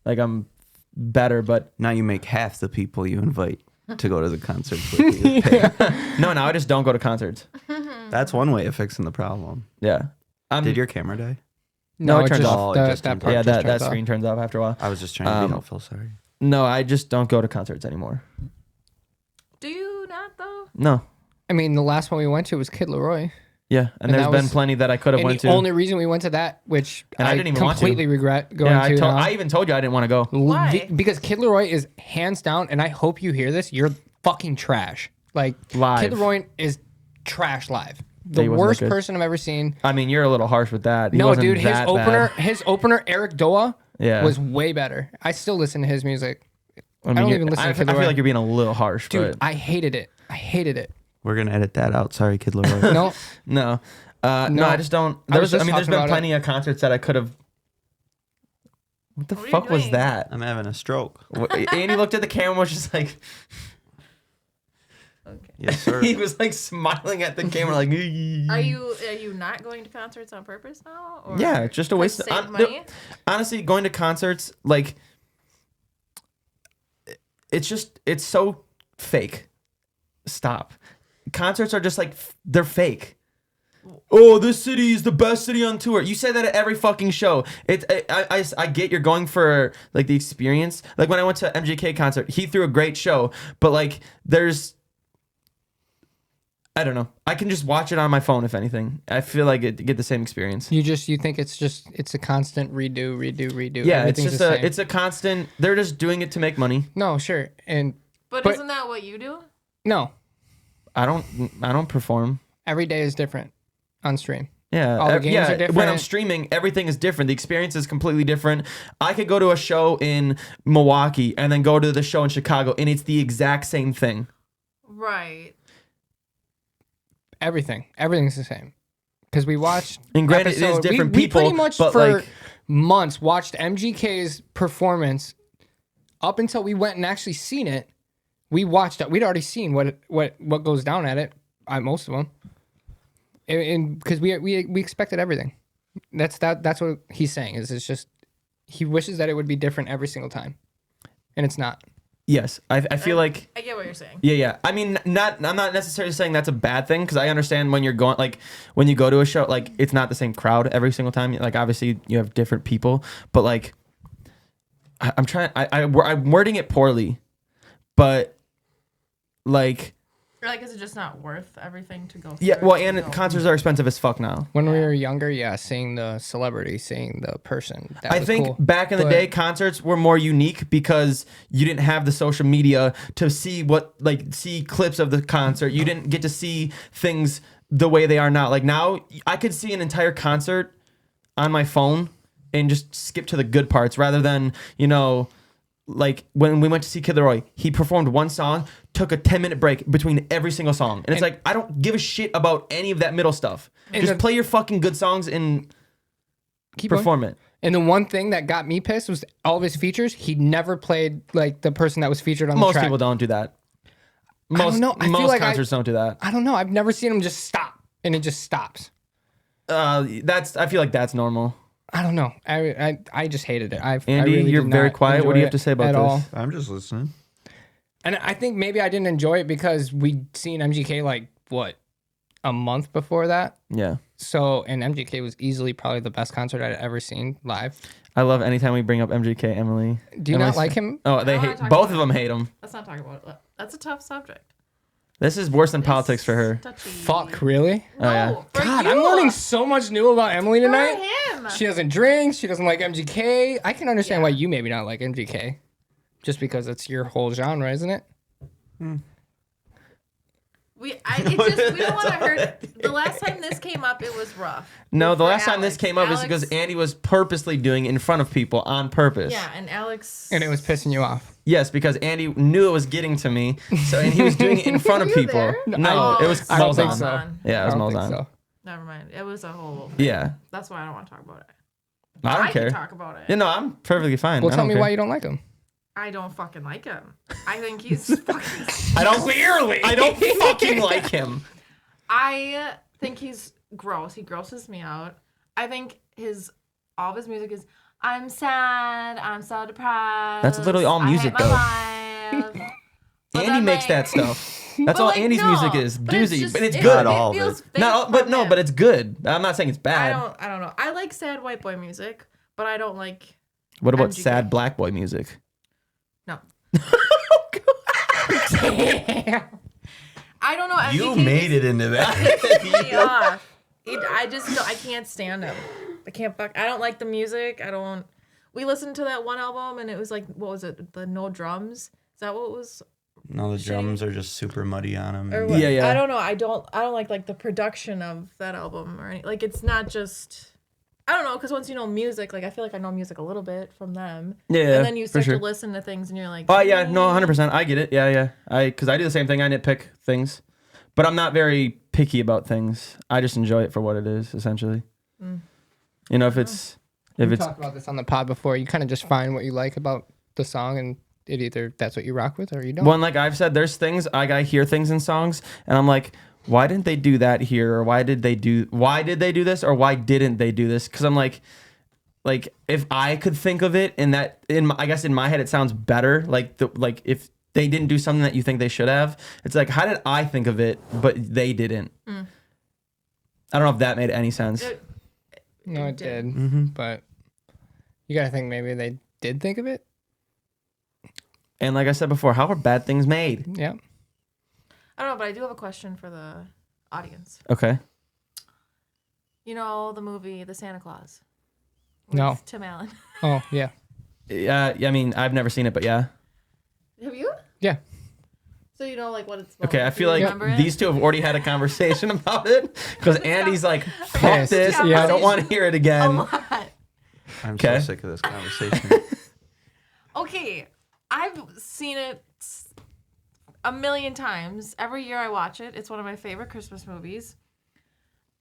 Like I'm better, but Now you make half the people you invite to go to the concerts with you pay. no, now I just don't go to concerts. That's one way of fixing the problem. Yeah. Did your camera die? No, it it turns just, off. It that, just that turns part Yeah, just that turns off. screen turns off after a while. I was just trying to be helpful. Sorry. No, I just don't go to concerts anymore. Do you not though? No. I mean, the last one we went to was Kid Leroy. Yeah, and And there's that been was- plenty that I could have And went the to. only reason we went to that, which And I I, didn't even want to. completely regret going yeah, to now, I even told you I didn't want to go. Why? because Kid Leroy is hands down, and I hope you hear this, you're fucking trash. Like, Live. Kid Leroy is trash live. Yeah, The he wasn't worst that good. person I've ever seen. I mean, you're a little harsh with that. He No, wasn't dude, his that opener, bad. Eric Doa, Yeah. was way better. I still listen to his music. I, mean, don't you- even listen to I Kid feel Leroy. like you're being a little harsh, Dude, but I hated it. I hated it. We're gonna edit that out. Sorry, Kid Leroy. No, no. No, No. I just don't. I was There's just there's talking been about it. plenty of concerts that I could have. What the What are you fuck was doing? that? I'm having a stroke. Andy looked at the camera and was just like, Okay. Yes, sir. he was like smiling at the camera, like, Are you not going to concerts on purpose now? Or yeah, just a waste to of save money? honestly, going to concerts, like, it's so fake. Stop. Concerts are just like, they're fake. Oh, this city is the best city on tour. You say that at every fucking show. I get you're going for like the experience. Like when I went to MGK concert, he threw a great show, but like I don't know. I can just watch it on my phone if anything. I feel like it get the same experience. you think it's a constant redo. Yeah, Everything's the same. it's a constant. They're just doing it to make money. No, sure. But But- isn't that what you do? No, I don't perform. every day is different on stream. Yeah, All the games yeah. are When I'm different. streaming, everything is different. The experience is completely different. I could go to a show in Milwaukee and then go to the show in Chicago, and it's the exact same thing. Right. Everything's the same. Because we watched. And granted, it is different people, We pretty much but, for like- months watched MGK's performance up until we went and actually seen it. We watched it. We'd already seen what goes down at it. Most of them. And because we expected everything. That's what he's saying. It's just he wishes that it would be different every single time, and it's not. Yes, I feel like. I get what you're saying. Yeah. I mean, I'm not necessarily saying that's a bad thing because I understand when you're going, like, when you go to a show, like, it's not the same crowd every single time. Like, obviously, you have different people, but like, I'm wording it poorly, but like, Or like, is it just not worth everything to go? yeah. through Well, to and go? concerts are expensive as fuck now. When we were younger, yeah, seeing the celebrity, seeing the person. That I was think cool. back in the But- day, concerts were more unique because you didn't have the social media to see see clips of the concert. You didn't get to see things the way they are now. Like now, I could see an entire concert on my phone and just skip to the good parts rather than, like when we went to see Kid Leroy, he performed one song, took a 10-minute break between every single song. And it's like, I don't give a shit about any of that middle stuff. And Just the- play your fucking good songs and Keep going. perform it. And the one thing that got me pissed was all of his features. He never played like the person that was featured on the Most track. people don't do that. don't Most know. I feel most like concerts don't do that. I don't know. I've never seen him just stop and it just stops. I feel like that's normal. I don't know. I just hated it. I Andy, really you're did very not quiet. What do you enjoy have to say it about at this? all. I'm just listening. And I think maybe I didn't enjoy it because we'd seen MGK like what, a month before that. Yeah. So and MGK was easily probably the best concert I'd ever seen live. I love anytime we bring up MGK, Emily. Do you Emily's- not like him? Oh, they I don't hate wanna talk both about of them hate him. Let's not talk about it. That's a tough subject. This is worse than politics for her. Touchy. Fuck, really? No, Oh, yeah. for God, you. I'm learning so much new about Emily For tonight. him. She doesn't drink. She doesn't like MGK. I can understand Yeah. why you maybe not like MGK, just because it's your whole genre, isn't it? We don't want to hurt. The last time this came up, it was rough. No, the For last time this Alex. came up is because Andy was purposely doing it in front of people on purpose. Yeah, and Alex. And it was pissing you off. Yes, because Andy knew it was getting to me, and he was doing it in front of Were you people. there? No, Oh, it was it's I don't Mo's think on. so. Yeah, it was I don't Mo's think on. so. Never mind. It was a whole. Yeah, That's why I don't want to talk about it. I don't can care. talk about it. Yeah, no, I'm perfectly fine. Well, I tell don't me care. why you don't like him. I don't fucking like him. I think he's fucking. I don't clearly. I don't fucking like him. I think he's gross. He grosses me out. I think all of his music is I'm sad, I'm so depressed. That's literally all music, though. Life. But Andy then, makes like- that stuff. That's But, all like, Andy's no, music is. but it's Doozy, just- but it's it- good. Not all It of feels it. fake Not, but from no, him. but it's good. I'm not saying it's I bad. don't know. I like sad white boy music, but I don't like. What about MGK. sad black boy music? No. I don't know. You MGK made it into pisses that. me off. I just don't, I can't stand him. I don't like the music. We listened to that one album and it was like, what was it? The no drums. Is that what it was? No, the drums are just super muddy on them. Or what? Yeah. I don't know. I don't like the production of that album or anything. Like it's not just. I don't know, because once you know music, like I feel like I know music a little bit from them. Yeah, And then you for start sure. to listen to things and you're like, Oh yeah, no, 100%. I get it. Yeah. Because I do the same thing. I nitpick things, but I'm not very picky about things. I just enjoy it for what it is, essentially. You know, if We it's talked about this on the pod before. You kind of just find what you like about the song, and it either that's what you rock with or you don't. one, like I've said, there's things I hear things in songs, and I'm like, why didn't they do that here, or why did they do this, or why didn't they do this? Because I'm like if I could think of it I guess in my head it sounds better. Like if they didn't do something that you think they should have, it's like, how did I think of it but they didn't? I don't know if that made any sense. No, it did. Mm-hmm. But you got to think maybe they did think of it. And like I said before, how are bad things made? Yeah. I don't know, but I do have a question for the audience. Okay. You know the movie The Santa Claus? With No. Tim Allen. Oh, yeah. Yeah, I mean, I've never seen it, but yeah. Have you? Yeah. So you know like what it's about. Okay, I Do feel you like remember it? these two have already had a conversation about it because Andy's like, fuck Pissed. this. Yeah. I don't want to hear it a again. lot. I'm Okay. so sick of this conversation. Okay, I've seen it a million times. Every year I watch it. It's one of my favorite Christmas movies.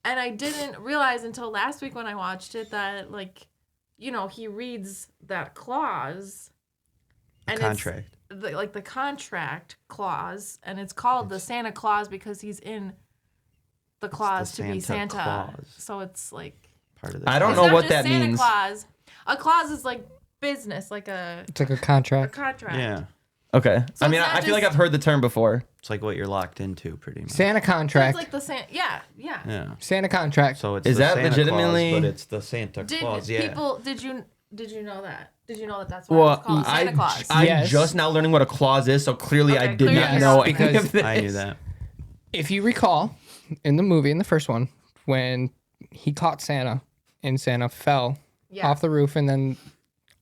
And I didn't realize until last week when I watched it that, like, you know, he reads that clause. And Contract. It's the contract clause. And it's called the Santa Claus because he's in the clause to be Santa Santa. Claus. So it's like. Part of the I don't It's know not what just that Santa means. Claus. A clause is like business, like a It's like a a contract. contract. Yeah. Okay. So I mean, it's not I feel like just- I've heard the term before. It's like what you're locked into, pretty much. Santa So contract. it's like the Santa. Yeah. Yeah. Santa contract. So it's Is the that Santa legitimately- Claus, but it's the Santa Did Claus. Yeah. people? Did you know that? Did you know that that's why Well, it's called Santa Claus? I'm Yes. just now learning what a clause is, so clearly I Okay, did clearly not you're know not. any Because of this. I knew that. If you recall, in the movie, in the first one, when he caught Santa and Santa fell Yeah. off the roof, and then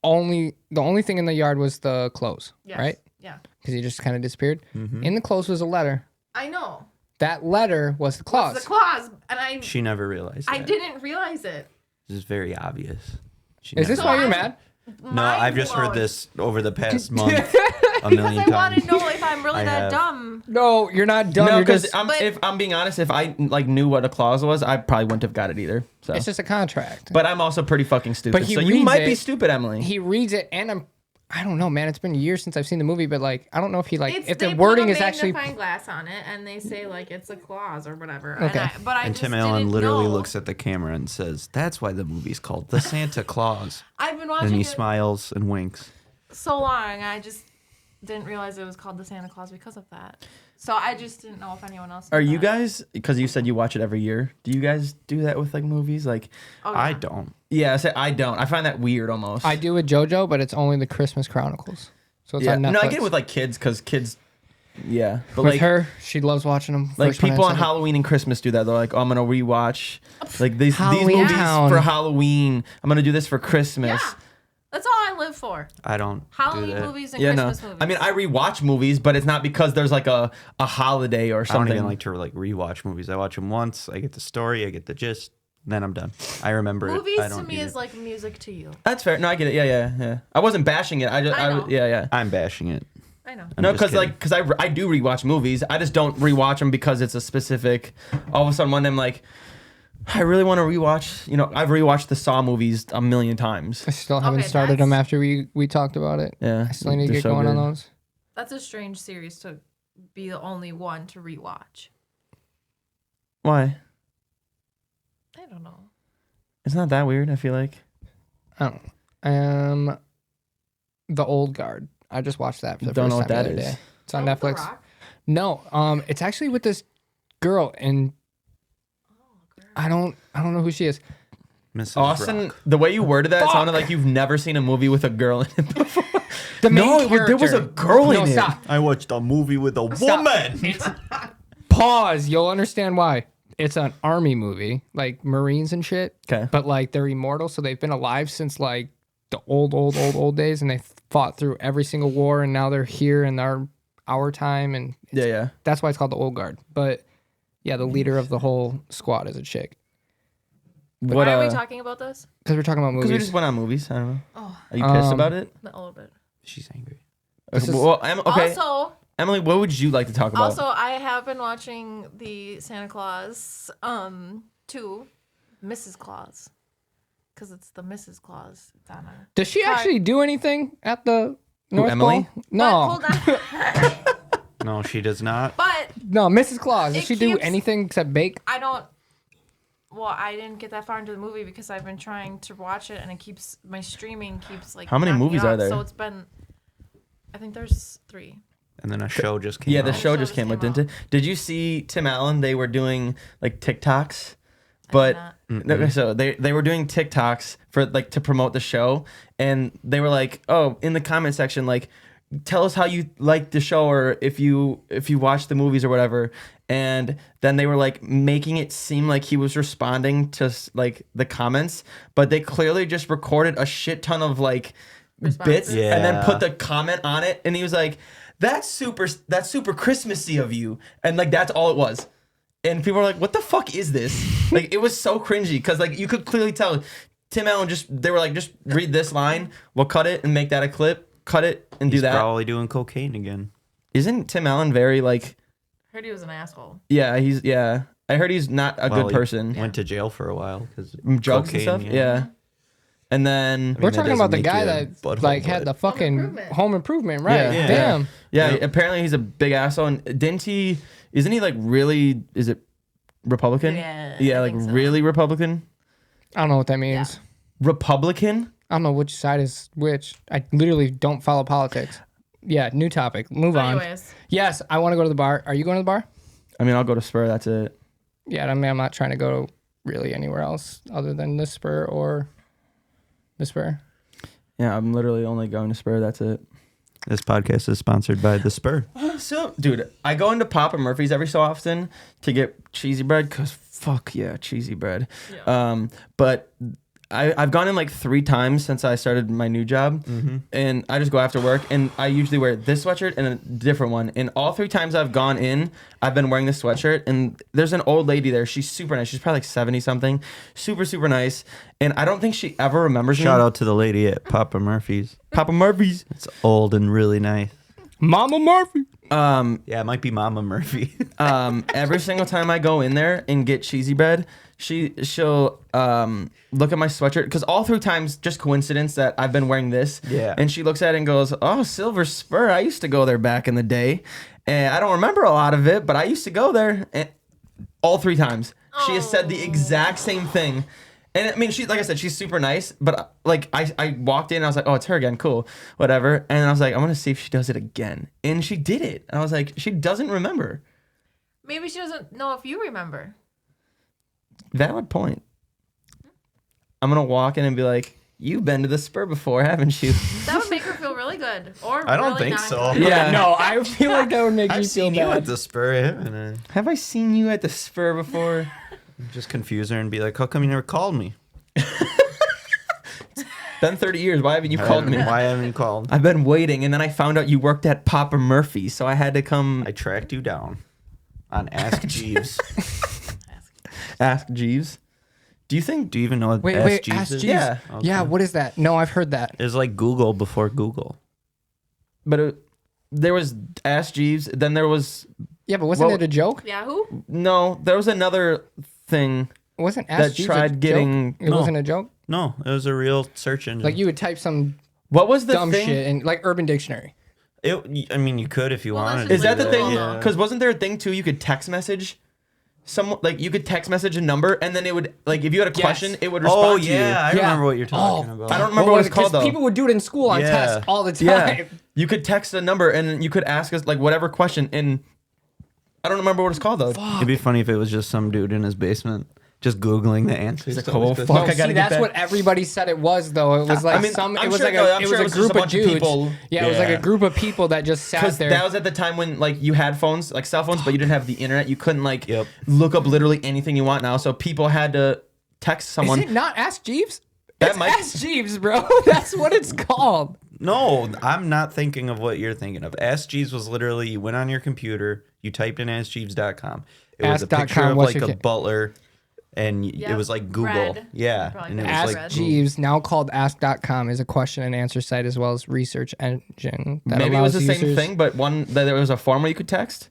the only thing in the yard was the clothes, Yes. right? Yeah. Because he just kind of disappeared. Mm-hmm. In the clothes was a letter. I know. That letter was the clause. It's the clause, and I She never realized I that. didn't realize it. This is very obvious. She Is this never- why you're I'm- mad? No, I've just heard Mind-blown. this over the past month a Because million I want times. to know if I'm really I that have. dumb. No, you're not dumb. No, you're because just, But- if I'm being honest, if I like knew what a clause was, I probably wouldn't have got it either. So, it's just a contract. but I'm also pretty fucking stupid. But he So you reads might be it- stupid, Emily. he reads it, and I don't know, man. It's been years since I've seen the movie, but like, I don't know if he if They the wording put a is actually. magnifying glass on it, and they say like it's a clause or whatever. Okay. But I And just Tim Allen didn't literally know. looks at the camera and says, "That's why the movie's called The Santa Claus." I've been And watching he it smiles and winks. so long. I just didn't realize it was called the Santa Claus because of that. So I just didn't know if anyone else. Are knew you that. guys? Because you said you watch it every year. Do you guys do that with like movies? Like, Oh, yeah. I don't. yeah, I don't. I find that weird almost. I do with JoJo, but it's only the Christmas Chronicles, so it's Yeah. on Netflix. No, I get it with like kids because kids. Yeah, but with like her, she loves watching them. like First one I people on said it. Halloween and Christmas do that. They're like, oh, I'm gonna rewatch like these Halloween movies Town. for Halloween. I'm gonna do this for Christmas. Yeah, that's all I live for. I don't do Halloween that. movies and Yeah, no. Christmas movies. I mean, I rewatch movies, but it's not because there's like a holiday or I don't something. even like to like rewatch movies. I watch them once. I get the story. I get the gist. Then I'm done. I remember movies it. I to don't me need is it. like music to you. That's fair. No, I get it. Yeah. I wasn't bashing it. I know. Yeah. I'm bashing it. I know. I'm No, just because kidding. I do rewatch movies. I just don't rewatch them because it's a specific. All of a sudden, one day I'm like, I really want to rewatch. You know, I've rewatched the Saw movies a million times. I still haven't Okay, started them that's- after we talked about it. Yeah, I still need to they're get so going on good. those. That's a strange series to be the only one to rewatch. Why? I don't know. It's not that weird, I feel like. I don't know. The Old Guard. I just watched that for the Don't first know what time that the other is. day. It's on Oh, The Netflix. Rock? No, it's actually with this girl, and I don't know who she is. Mrs. Austin, Rock. the way you worded that Fuck. sounded like you've never seen a movie with a girl in it before. The main No, there was a character. girl in No, it. stop. I watched a movie with a Stop. woman. Pause. You'll understand why. It's an army movie, like Marines and shit. 'Kay. But like they're immortal, so they've been alive since like the old days, and they fought through every single war, and now they're here in our time, and Yeah. that's why it's called the Old Guard. But yeah, the leader of the whole squad is a chick. What, Why are we talking about this? Because we're talking about Because we movies. just went on movies. I don't know. Oh, Are you pissed about it? a little bit. She's angry. This is- Well, okay. Also, Emily, what would you like to talk about? I have been watching the Santa Claus 2, Mrs. Claus, because it's the Mrs. Claus. It's on a... Does she actually do anything at the North Emily? Pole? But No, hold on. No, she does not. But no, Mrs. Claus. Does It she do keeps- anything except bake? I don't. Well, I didn't get that far into the movie because I've been trying to watch it, and it keeps my streaming keeps like. How many knocking movies me are off. there? So it's been. I think there's 3. And then a show just came Yeah, out. the show show just just came out, came didn't it? Did you see Tim Allen? They were doing like TikToks, but not. okay, so they were doing TikToks for like to promote the show, and they were like, oh, in the comment section, like, tell us how you like the show or if you watch the movies or whatever. And then they were like making it seem like he was responding to like the comments, but they clearly just recorded a shit ton of like bits Responses. and then Yeah. put the comment on it, and he was like, that's super Christmassy of you, and like that's all it was. And people were like, what the fuck is this? Like, it was so cringy because like you could clearly tell Tim Allen they were like, just read this line, we'll cut it and make that a clip, cut it and He's do that. probably doing cocaine again. Isn't Tim Allen very like, Heard he was an asshole. yeah, I heard he's not a Well, good he person. Went to jail for a while because Drugs and stuff, yeah. And then We're that talking doesn't about the make guy you a that butthole, like had but- the fucking Improvement. Home Improvement, right? Yeah. Yeah. Damn. yeah, Yep. apparently he's a big asshole. And isn't he like really, is it Republican? Yeah, Yeah, I like think so. really Republican? I don't know what that means. Republican? I don't know which side is which. I literally don't follow politics. Yeah, new topic. Move on. Anyways, Yes, I want to go to the bar. Are you going to the bar? I mean, I'll go to Spur, that's it. Yeah, I mean, I'm not trying to go really anywhere else other than the Spur or the Spur. Yeah, I'm literally only going to Spur, that's it. This podcast is sponsored by The Spur. So, dude, I go into Papa Murphy's every so often to get cheesy bread because fuck yeah, cheesy bread. But I've gone in like 3 times since I started my new job, and I just go after work, and I usually wear this sweatshirt and a different one. And all 3 times I've gone in, I've been wearing this sweatshirt, and there's an old lady there. She's super nice. She's probably like 70 something, super super nice. And I don't think she ever remembers Shout me. out to the lady at Papa Murphy's. Papa Murphy's. It's old and really nice. Mama Murphy. Yeah, it might be Mama Murphy. Every single time I go in there and get cheesy bread, she'll look at my sweatshirt because all 3 times, just coincidence that I've been wearing this. Yeah. And she looks at it and goes, "Oh, Silver Spur. I used to go there back in the day, and I don't remember a lot of it, but I used to go there." And all 3 times, she has said the exact same thing. And I mean, like I said, she's super nice, but like I walked in and I was like, oh, it's her again, cool, whatever. And I was like, I'm gonna see if she does it again, and she did it. And I was like, she doesn't remember. maybe she doesn't know if you remember. Valid point. I'm gonna walk in and be like, "You've been to the Spur before, haven't you?" That would make her feel really good. Or I don't really think not so. good. Yeah. No, I feel like that would make me I've feel seen you bad. at The Spur, haven't I? Have I seen you at the Spur before? Just confuse her and be like, how come you never called me? Been 30 years. Why haven't you called me? Why haven't you called? I've been waiting, and then I found out you worked at Papa Murphy, so I had to come I tracked you down on Ask Jeeves. ask Jeeves. Do you think? Do you even know what Wait, Ask Jeeves Ask is? Jeeves. Yeah. Yeah, what is that? No, I've heard that. It's like Google before Google. But there was Ask Jeeves. Then there was Yeah, but wasn't Well- it a joke? Yahoo? no. There was another thing. Wasn't That Ask Jeeves tried a getting- joke? It No. wasn't a joke? No, it was a real search engine. Like you would type some What was the dumb thing? shit in like Urban Dictionary. I mean, you could if you Well, wanted. that's Is that the Like thing? Google. Because wasn't there a thing too? You could text message Some like you could text message a number and then it would like if you had a Yes. question it would respond Oh to yeah, you. I remember what you're talking about. I don't remember what it's called though. People would do it in school on Yeah. tests all the time. Yeah, you could text a number and you could ask us like whatever question and I don't remember what it's called though. It'd be funny if it was just some dude in his basement just googling the answers. like, to oh, all these fuck. questions. I See, gotta get that's back. what everybody said it was, though. It was like I mean, some. I'm It was sure- like no, a. I'm It sure was it a was just group a of bunch of dudes. people. Yeah, it was like Yeah. a group of people that just sat Because there. that was at the time when like you had phones, like cell phones, but you didn't have the internet. You couldn't like Yep. look up literally anything you want now. So people had to text someone. Is it not Ask Jeeves? That It's might- Ask Jeeves, bro. That's what it's called. No, I'm not thinking of what you're thinking of. Ask Jeeves was literally you went on your computer, you typed in askjeeves.com. It was a Ask.com, picture of what's like your a butler, and it Yep. was like Google. Red. Yeah, Probably and it got was Ask red. like Jeeves, now called Ask.com, is a question and answer site as well as research engine. That Maybe it was the allows same users- thing, but one that there was a form where you could text.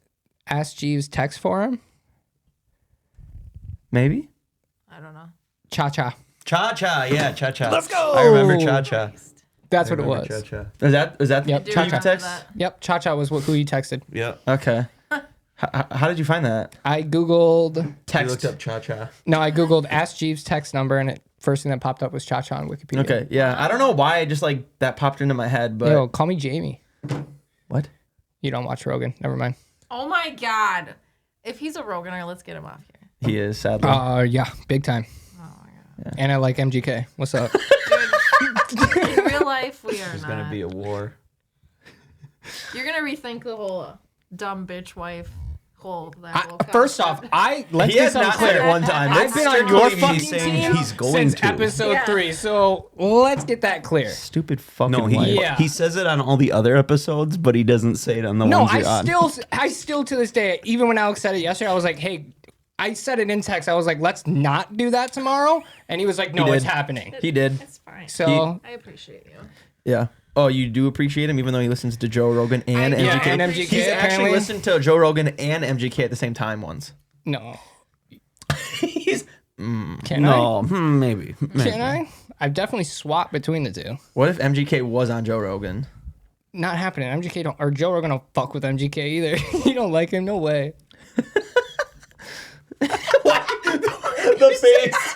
Ask Jeeves text forum. Maybe. I don't know. Cha Cha. Cha Cha. Yeah, Cha Cha. Let's go! I remember Cha Cha. That's what it was. Cha Cha. Is that Yep, who Cha you Cha. text? Yep, Cha Cha was who you texted. Yeah. Okay. How did you find that? I googled. You Text. looked up Cha Cha. No, I googled Ask Jeeves text number, and it first thing that popped up was Cha Cha on Wikipedia. Okay. Yeah. I don't know why. Just like that popped into my head, but Yo, call me Jamie. what? You don't watch Rogan. Never mind. Oh my god. If he's a Roganer, let's get him off here. He is sadly. Yeah, big time. Oh my god. And I like MGK. What's up? In real life, we are There's not. gonna be a war. You're gonna rethink the whole dumb bitch wife whole. First off, let's He get has something not said clear. it one time. I've been on your Strictly fucking me saying team he's going since to. episode Yeah. 3, so let's get that clear. Stupid fucking. No, he wife. Yeah. he says it on all the other episodes, but he doesn't say it on the No, ones you're on. I still to this day, even when Alex said it yesterday, I was like, hey, I said it in text. I was like, let's not do that tomorrow. And he was like, no, did. it's happening. He did. It's fine. So I appreciate you. Yeah. Oh, you do appreciate him, even though he listens to Joe Rogan and I do. MGK. Yeah, and MGK He's actually apparently. listened to Joe Rogan and MGK at the same time once. no. He's. Can No, maybe. I? Can I? I've definitely swapped between the two. What if MGK was on Joe Rogan? Not happening. MGK don't, or Joe Rogan don't fuck with MGK either. You don't like him? No way. The face.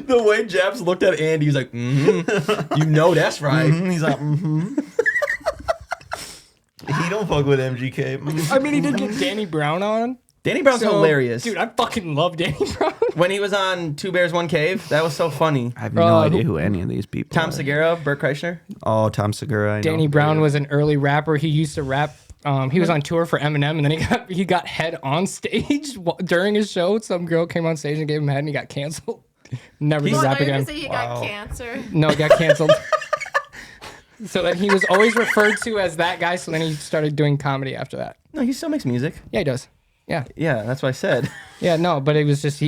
The way Japs looked at Andy, he's like, you know that's right. He's like, He don't fuck with MGK. I mean, he did get Danny Brown on. Danny Brown's So, hilarious. Dude, I fucking love Danny Brown. When he was on Two Bears, One Cave, that was so funny. I have no Bro, idea who any of these people Tom are. Segura, Burt Kreischer. Oh, Tom Segura. I know. Danny Brown was an early rapper. He used to rap. He was on tour for Eminem, and then he got head on stage during his show. Some girl came on stage and gave him head, and he got canceled. Never did Well, rap you're gonna again. say he got cancer. No, he got canceled. So then he was always referred to as that guy. So then he started doing comedy after that. No, he still makes music. Yeah, he does. Yeah, Yeah, that's what I said. yeah. No, but it was just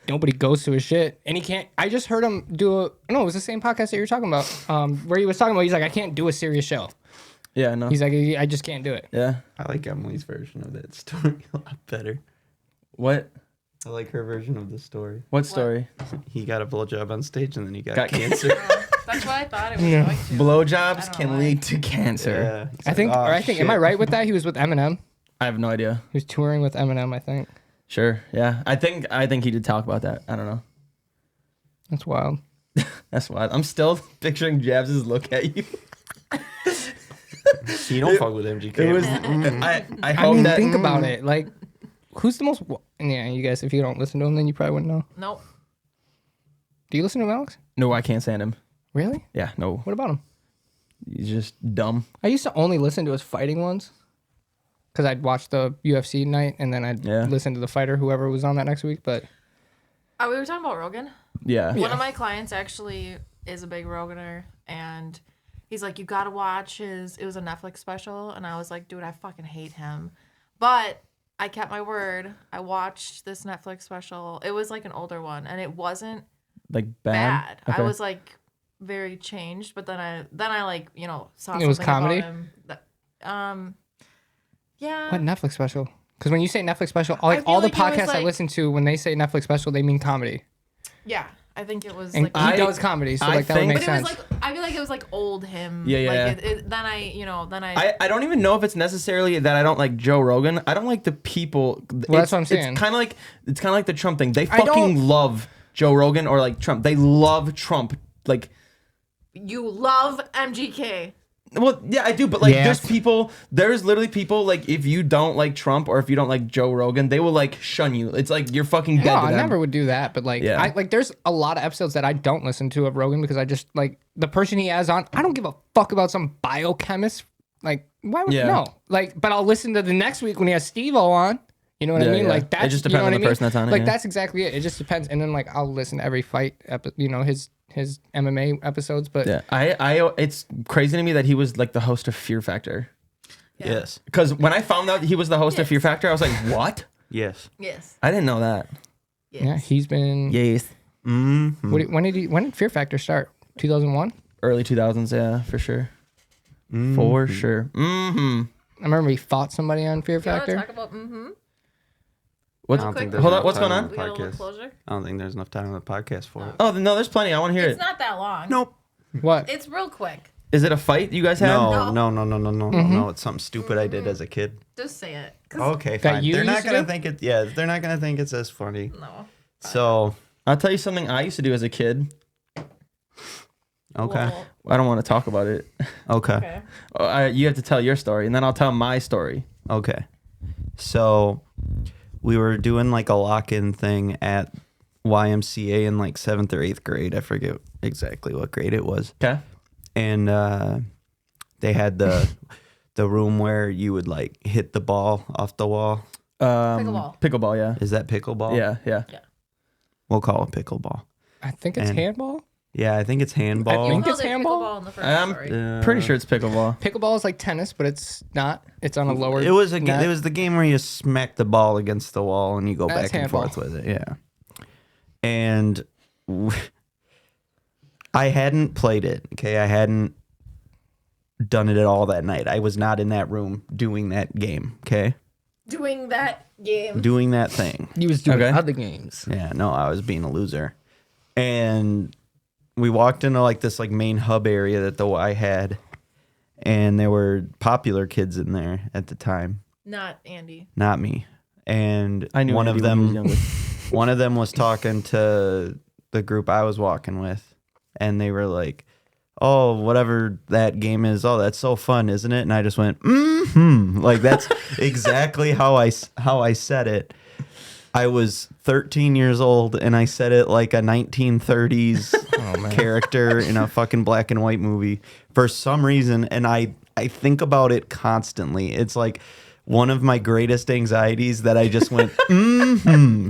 nobody goes to his shit, and he can't. I just heard him do a. No, it was the same podcast that you were talking about. Where he was talking about, he's like, I can't do a serious show. Yeah, no. He's like, I just can't do it. Yeah. I like Emily's version of that story a lot better. What? I like her version of the story. What story? He got a blowjob on stage and then he got Got cancer. That's what I thought it was going to. Blowjobs I don't can know lead to cancer. Yeah. It's I think. like, Or oh, I think. Am I shit. right with that? He was with Eminem. I have no idea. He was touring with Eminem. I think. Sure. Yeah. I think he did talk about that. I don't know. That's wild. That's why I'm still picturing Jabs' look at you. He don't fuck with MGK. It was. man. I I hope mean, that. think about it. Like, who's the most? Yeah, you guys. If you don't listen to him, then you probably wouldn't know. Nope. Do you listen to him, Alex? No, I can't stand him. Really? Yeah. No. What about him? He's just dumb. I used to only listen to his fighting ones. Because I'd watch the UFC night and then I'd Yeah. listen to the fighter, whoever was on that next week. But We were talking about Rogan. Yeah. One of my clients actually is a big Roganer, and he's like, you gotta watch his. It was a Netflix special, and I was like, dude, I fucking hate him, but I kept my word. I watched this Netflix special. It was like an older one, and it wasn't Like bad. bad. Okay. I was like very changed, but then I like saw It was something comedy? about him that, yeah. what Netflix special? Because when you say Netflix special, I like feel all the like it was podcasts I like- listen to, when they say Netflix special, they mean comedy. Yeah, I think it was And like. he does comedy, so I like that would think- make But it was sense. like I feel like it was like old him. Yeah, yeah. Like then I. I don't even know if it's necessarily that I don't like Joe Rogan. I don't like the people. Well, that's what I'm saying. It's kind of like the Trump thing. They I don't- fucking love Joe Rogan or like Trump. They love Trump. Like, You love MGK. well, yeah, I do, but like, Yes. there's literally people like if you don't like Trump or if you don't like Joe Rogan, they will like shun you. It's like you're fucking dead. No, to I them. never would do that. But like, Yeah. I like, there's a lot of episodes that I don't listen to of Rogan because I just like the person he has on. I don't give a fuck about some biochemist. Like, why would Yeah. no? Like, but I'll listen to the next week when he has Steve-O on. You know what I Yeah, mean? yeah. Like It that's just you depends know on what the I mean? person that's on it, Like yeah. that's exactly it. It just depends. And then like I'll listen to every fight, his MMA episodes. But Yeah, I it's crazy to me that he was like the host of Fear Factor. Yes. Because when I found out he was the host of Fear Factor, I was like, what? Yes. Yes. I didn't know that. yeah, he's been. Yes. Mm-hmm. When did Fear Factor start? 2001. Early 2000s, yeah, for sure. For sure. Mm-hmm. I remember he fought somebody on Fear Do you want to Factor. talk about What? Real quick? Hold on, what's going time on? We got a little podcast. closer. I don't think there's enough time on the podcast for it. Oh, no, there's plenty. I want to hear It's it. not that long. Nope. What? It's real quick. Is it a fight you guys had? No. It's something stupid I did as a kid. Just say it. 'Cause- Okay, That fine. you They're not used to gonna do? think it. Yeah, they're not gonna think it's as funny. No. So I'll tell you something I used to do as a kid. okay, Well, I don't want to talk about it. okay. okay. You have to tell your story, and then I'll tell my story. Okay. So we were doing like a lock-in thing at YMCA in like 7th or 8th grade. I forget exactly what grade it was. Okay. And they had the room where you would like hit the ball off the wall. Pickleball. Pickleball, yeah. Is that pickleball? Yeah. We'll call it pickleball. I think it's And- handball. Yeah, I think it's handball. I think Called it's it handball? pickleball in the first I'm story. pretty sure it's pickleball. Pickleball is like tennis, but it's not. It's on a lower. It was net. it was the game where you smack the ball against the wall and you go That's back and handball. forth with it. Yeah. And I hadn't played it. Okay, I hadn't done it at all that night. I was not in that room doing that game. Okay, Doing that game. doing that thing. He was doing Okay. other games. Yeah, no, I was being a loser. And we walked into like this like main hub area that the Y had, and there were popular kids in there at the time. Not Andy. Not me. And I knew one Andy of when he was them younger. one of them was talking to the group I was walking with, and they were like, "Oh, whatever that game is, oh, that's so fun, isn't it?" And I just went, "Mm-hmm." Like that's exactly how I said it. I was 13 years old and I said it like a 1930s character in a fucking black and white movie for some reason, and I think about it constantly. It's like one of my greatest anxieties that I just went mm-hmm.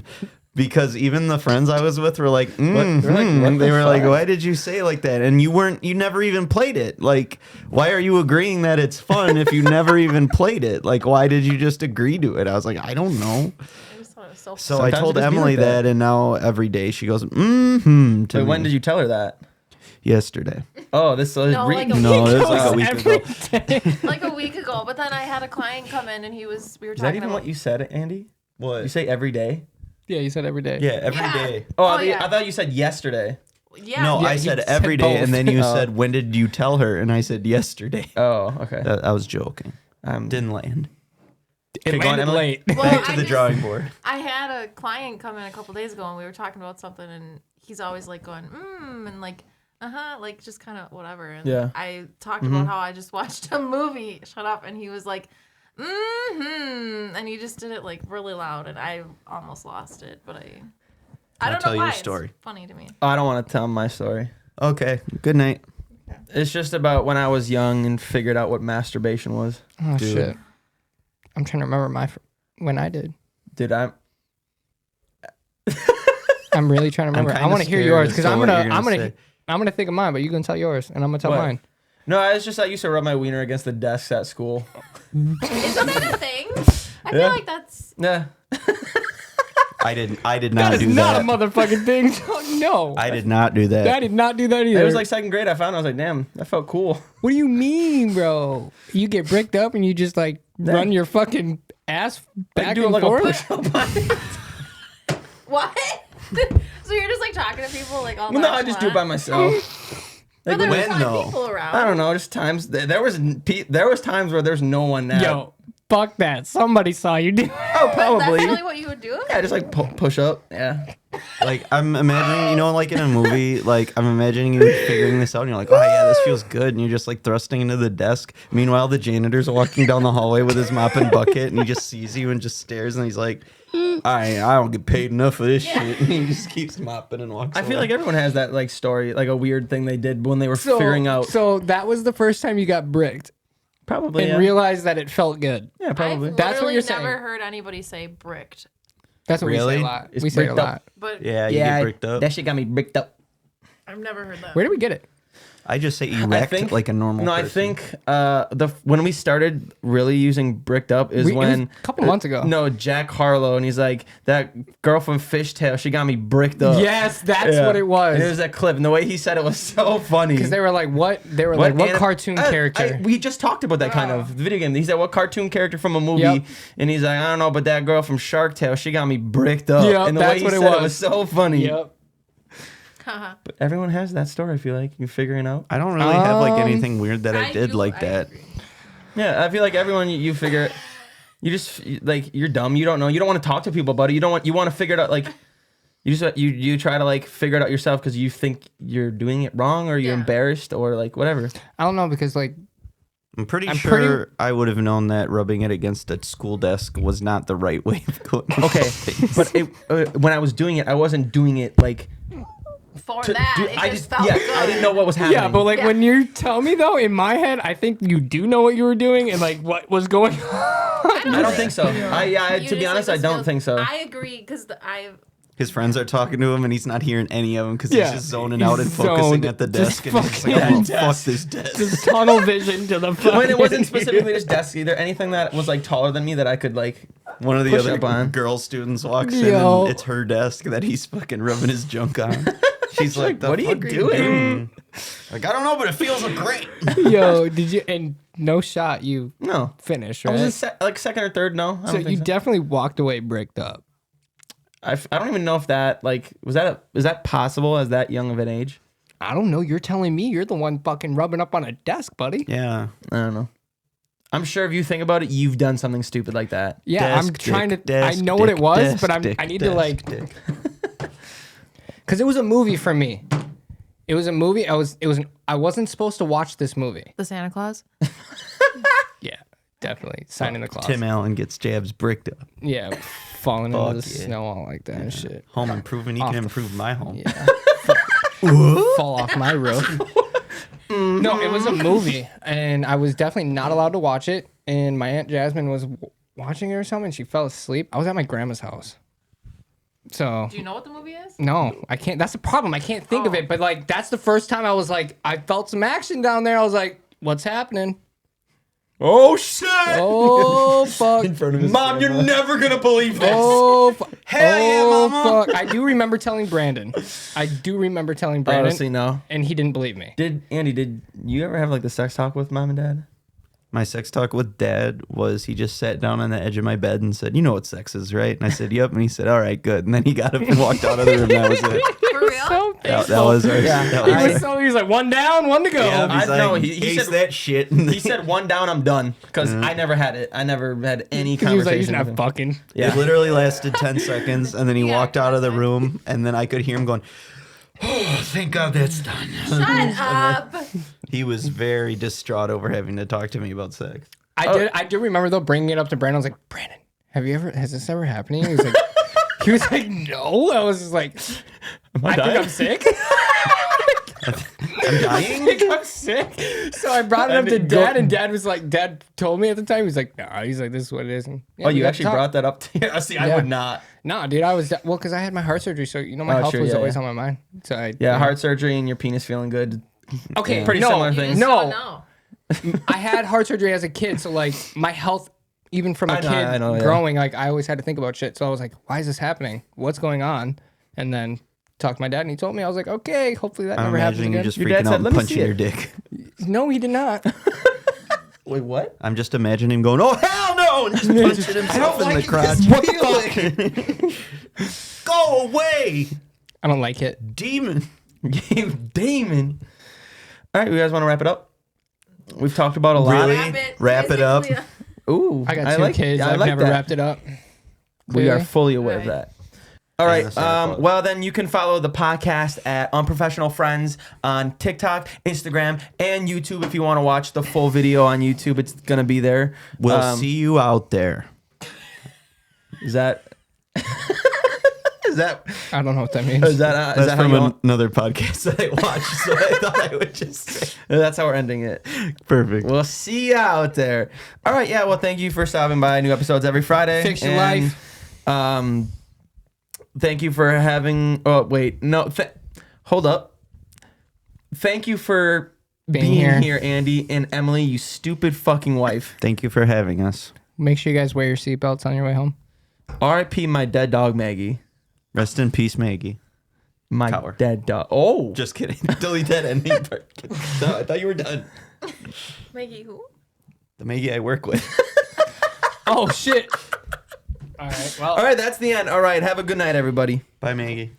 Because even the friends I was with were like, mm-hmm. They were like, why did you say it like that? And you never even played it. Like, why are you agreeing that it's fun if you never even played it? Like, why did you just agree to it? I was like, I don't know. I just thought it was so So Sometimes I told it just be Emily like that. that, and now every day she goes, mm-hmm, to Wait, me. when did you tell her that? Yesterday. Oh, this is No, like a No, week it was like a ago. week ago. Like a week ago. But then I had a client come in and we were Is that talking even about what you said, Andy? What? You say every day? Yeah, you said every day. Yeah, every Yeah. day. Oh, Oh, yeah. I thought you said yesterday. yeah. No, Yeah, I you said said every day, both. and then you Oh. said, when did you tell her? And I said, yesterday. Oh, okay. I was joking. Didn't land. It Okay, go on, landed Emily. late. Well, Back to I the just- drawing board. I had a client come in a couple days ago and we were talking about something and he's always like going, and like, like just kind of whatever. And Yeah. I talked about how I just watched a movie, shut up, and he was like, and he just did it like really loud and I almost lost it, but I Now don't tell know your why. story. It's funny to me. I don't want to tell my story. Okay. Good night. It's just about when I was young and figured out what masturbation was. Oh Dude. shit! I'm trying to remember when I did. Dude, I'm I'm really trying to remember. I kinda want to hear scared yours as because to I'm what gonna you're I'm gonna gonna say. I'm gonna think of mine, but you can tell yours, and I'm gonna tell What? mine. no. I was just I used to rub my wiener against the desks at school. Isn't that a thing? I feel Yeah. like that's Yeah. I did That not is do not that. a motherfucking thing. No, I did not do that. I did not do that either. It was like second grade. I found. I was like, damn, that felt cool. what do you mean, bro? You get bricked up and you just like run your fucking ass back do and like a forth. push-up. what? So So you're just like talking to people like all Well, no, I just do it by myself. But there when was though? people around. I don't know. Just times there was times where there's no one now. Yo, fuck that. Somebody saw you do. Oh, probably. That's really what you would do? Yeah, just like push up. Yeah. Like I'm imagining, you know, like in a movie, like I'm imagining you figuring this out, and you're like, oh yeah, this feels good, and you're just like thrusting into the desk. Meanwhile, the janitor's walking down the hallway with his mop and bucket, and he just sees you and just stares, and he's like, I don't get paid enough for this shit. And he just keeps mopping and walks. I feel away. like everyone has that like story, like a weird thing they did when they were figuring out. So that was the first time you got bricked Probably. and Yeah. realized that it felt good. Yeah, probably. I've That's what literally you're saying. never heard anybody say bricked. That's what we say Really? a lot. It's We say it a bricked up. lot. But yeah, you get bricked up. That shit got me bricked up. I've never heard that. Where did we get it? I just say erect like a normal. No, person. I think when we started really using bricked up is It was when a couple months ago. No, Jack Harlow, and he's like, that girl from Fishtail, she got me bricked up. Yes, that's Yeah. what it was. And it was that clip, and the way he said it was so funny. Because they were like, what? They were like, what anim- cartoon character? we just talked about that kind of video game. He said, what cartoon character from a movie? Yep. And he's like, I don't know, but that girl from Shark Tale, she got me bricked up. Yep, and the that's way he what it said it was was. so funny. Yep. But everyone has that story, I feel like. You're figuring out. I don't really have like anything weird that I did do- like I that. agree. Yeah, I feel like everyone you figure it. You just like you're dumb. You don't know. You don't want to talk to people about it. You want to figure it out. Like you just you try to like figure it out yourself because you think you're doing it wrong or you're Yeah. embarrassed or like whatever. I don't know because like I'm pretty I'm sure I would have known that rubbing it against a school desk was not the right way of going. Okay, but when I was doing it, I wasn't doing it like For to that, do. it I just just felt yeah, good. I didn't know what was happening. yeah, but like Yeah. when you tell me though, in my head, I think you do know what you were doing and like what was going on. I don't think so. You To be just, honest, like, I don't feel- think so. I agree because His friends are talking to him and he's not hearing any of them because Yeah. he's just zoning He's out and focusing zoned. at the Just desk. And he's just like, fucking oh, at the fuck this desk. Just tunnel vision to the fucking. When it wasn't specifically just desk either. Anything that was like taller than me that I could like. One of the Push other up on. girl students walks in Yo. and it's her desk that he's fucking rubbing his junk on. She's like, "The what are you fuck doing?" Like, I don't know, but it feels great. Yo, did you? And no shot, you No, finished, I right? was in like second or third. No, I so don't you think so. definitely walked away bricked up. I don't even know if that like is that possible as that young of an age? I don't know. You're telling me you're the one fucking rubbing up on a desk, buddy. Yeah. I don't know. I'm sure if you think about it, you've done something stupid like that. Yeah, I'm Desk, trying dick, to. I desk, know what dick, it was, desk, but dick, I need to desk, like, dick. because it was a movie for me. It was a movie. I wasn't supposed to watch this movie. the Santa Claus. Yeah, definitely. Sign in the clause. Tim Allen gets jabs bricked up. Yeah, falling into the Fuck yeah. snow all like that and shit. Home improvement. He Off can the improve my home. Yeah. Fall off my roof. No, it was a movie, and I was definitely not allowed to watch it. And my Aunt Jasmine was watching it or something. And she fell asleep. I was at my grandma's house. So Do you know what the movie is? no, I can't. That's the problem. I can't think of Oh. it. But like, that's the first time I was like, I felt some action down there. I was like, what's happening? Oh shit! Oh fuck! Mom, you're never gonna believe this. Oh, Hell yeah, mama. fuck. I do remember telling Brandon. Brandon, Honestly, no. and he didn't believe me. Did you ever have like the sex talk with mom and dad? My sex talk with dad was he just sat down on the edge of my bed and said, "You know what sex is, right?" And I said, "Yep." And he said, "All right, good." And then he got up and walked out of the room. That was it. For real? So That was our. Yeah. That he was was, our- so, he was like, one down, one to go. Yeah, I he's know, like, he ace said- that shit. He said one down, I'm done. Because I never had it. I never had any he was like, he's conversation. not with him. fucking. Yeah. It literally lasted 10 seconds, and then he Yeah, walked out of the that's it. room, and then I could hear him going, "Oh, thank God that's done." Shut up. He was very distraught over having to talk to me about sex. I do remember though bringing it up to Brandon. I was like, Brandon, has this ever happened to you? He was like, no. I was just like, I think I'm sick. I'm dying? I think I'm sick. So I brought it up to Dad, and Dad was like, Dad told me at the time. He was like, nah. He's like, this is what it is. And, yeah, Oh, we you got to actually talk. brought that up? Yeah. See, I Yeah. would not. No, dude, I was well because I had my heart surgery, so you know my Oh, health sure, was yeah, always yeah. on my mind. So I Yeah, heart surgery and your penis feeling good. Okay, Pretty no, similar You things. just No. don't know. I had heart surgery as a kid, so like my health, even from a I know, kid I know, yeah. growing, like I always had to think about shit. So I was like, why is this happening? What's going on? And then talked to my dad, and he told me. I was like, okay, hopefully that I'm never happens imagining you again. just Your dad freaking said, out "Let and me punching see it." your dick. No, he did not. Wait, what? I'm just imagining him going, "Oh, hell no!" and just punching himself in the crotch. What the fuck? Go away! I don't like it. Demon. Gabe Damon. All right, you guys want to wrap it up? We've talked about a lot. Really? Wrap it up. physically- Ooh, I got two kids. I've never that. wrapped it up. We are Clearly. fully aware of Right. that. All right. that's our fault. Well, then you can follow the podcast at Unprofessional Friends on TikTok, Instagram, and YouTube. If you want to watch the full video on YouTube, it's gonna be there. We'll see you out there. Is that? Is that? I don't know what that means. Is that? Is That's that how from you want? another podcast that I watched, so I thought I would just say. That's how we're ending it. Perfect. We'll see you out there. All right. Yeah. Well, thank you for stopping by. New episodes every Friday. Fix your life. Thank you for having. Oh wait, no. Hold up. Thank you for being here, Andy and Emily. You stupid fucking wife. Thank you for having us. Make sure you guys wear your seatbelts on your way home. R.I.P. my dead dog Maggie. Rest in peace, Maggie. My Coward. dead dog. Oh, Just kidding. Delete that ending part. No, I thought you were done. Maggie, who? The Maggie I work with. Oh shit. All right. Well. all right. That's the end. All right. Have a good night, everybody. Bye, Maggie.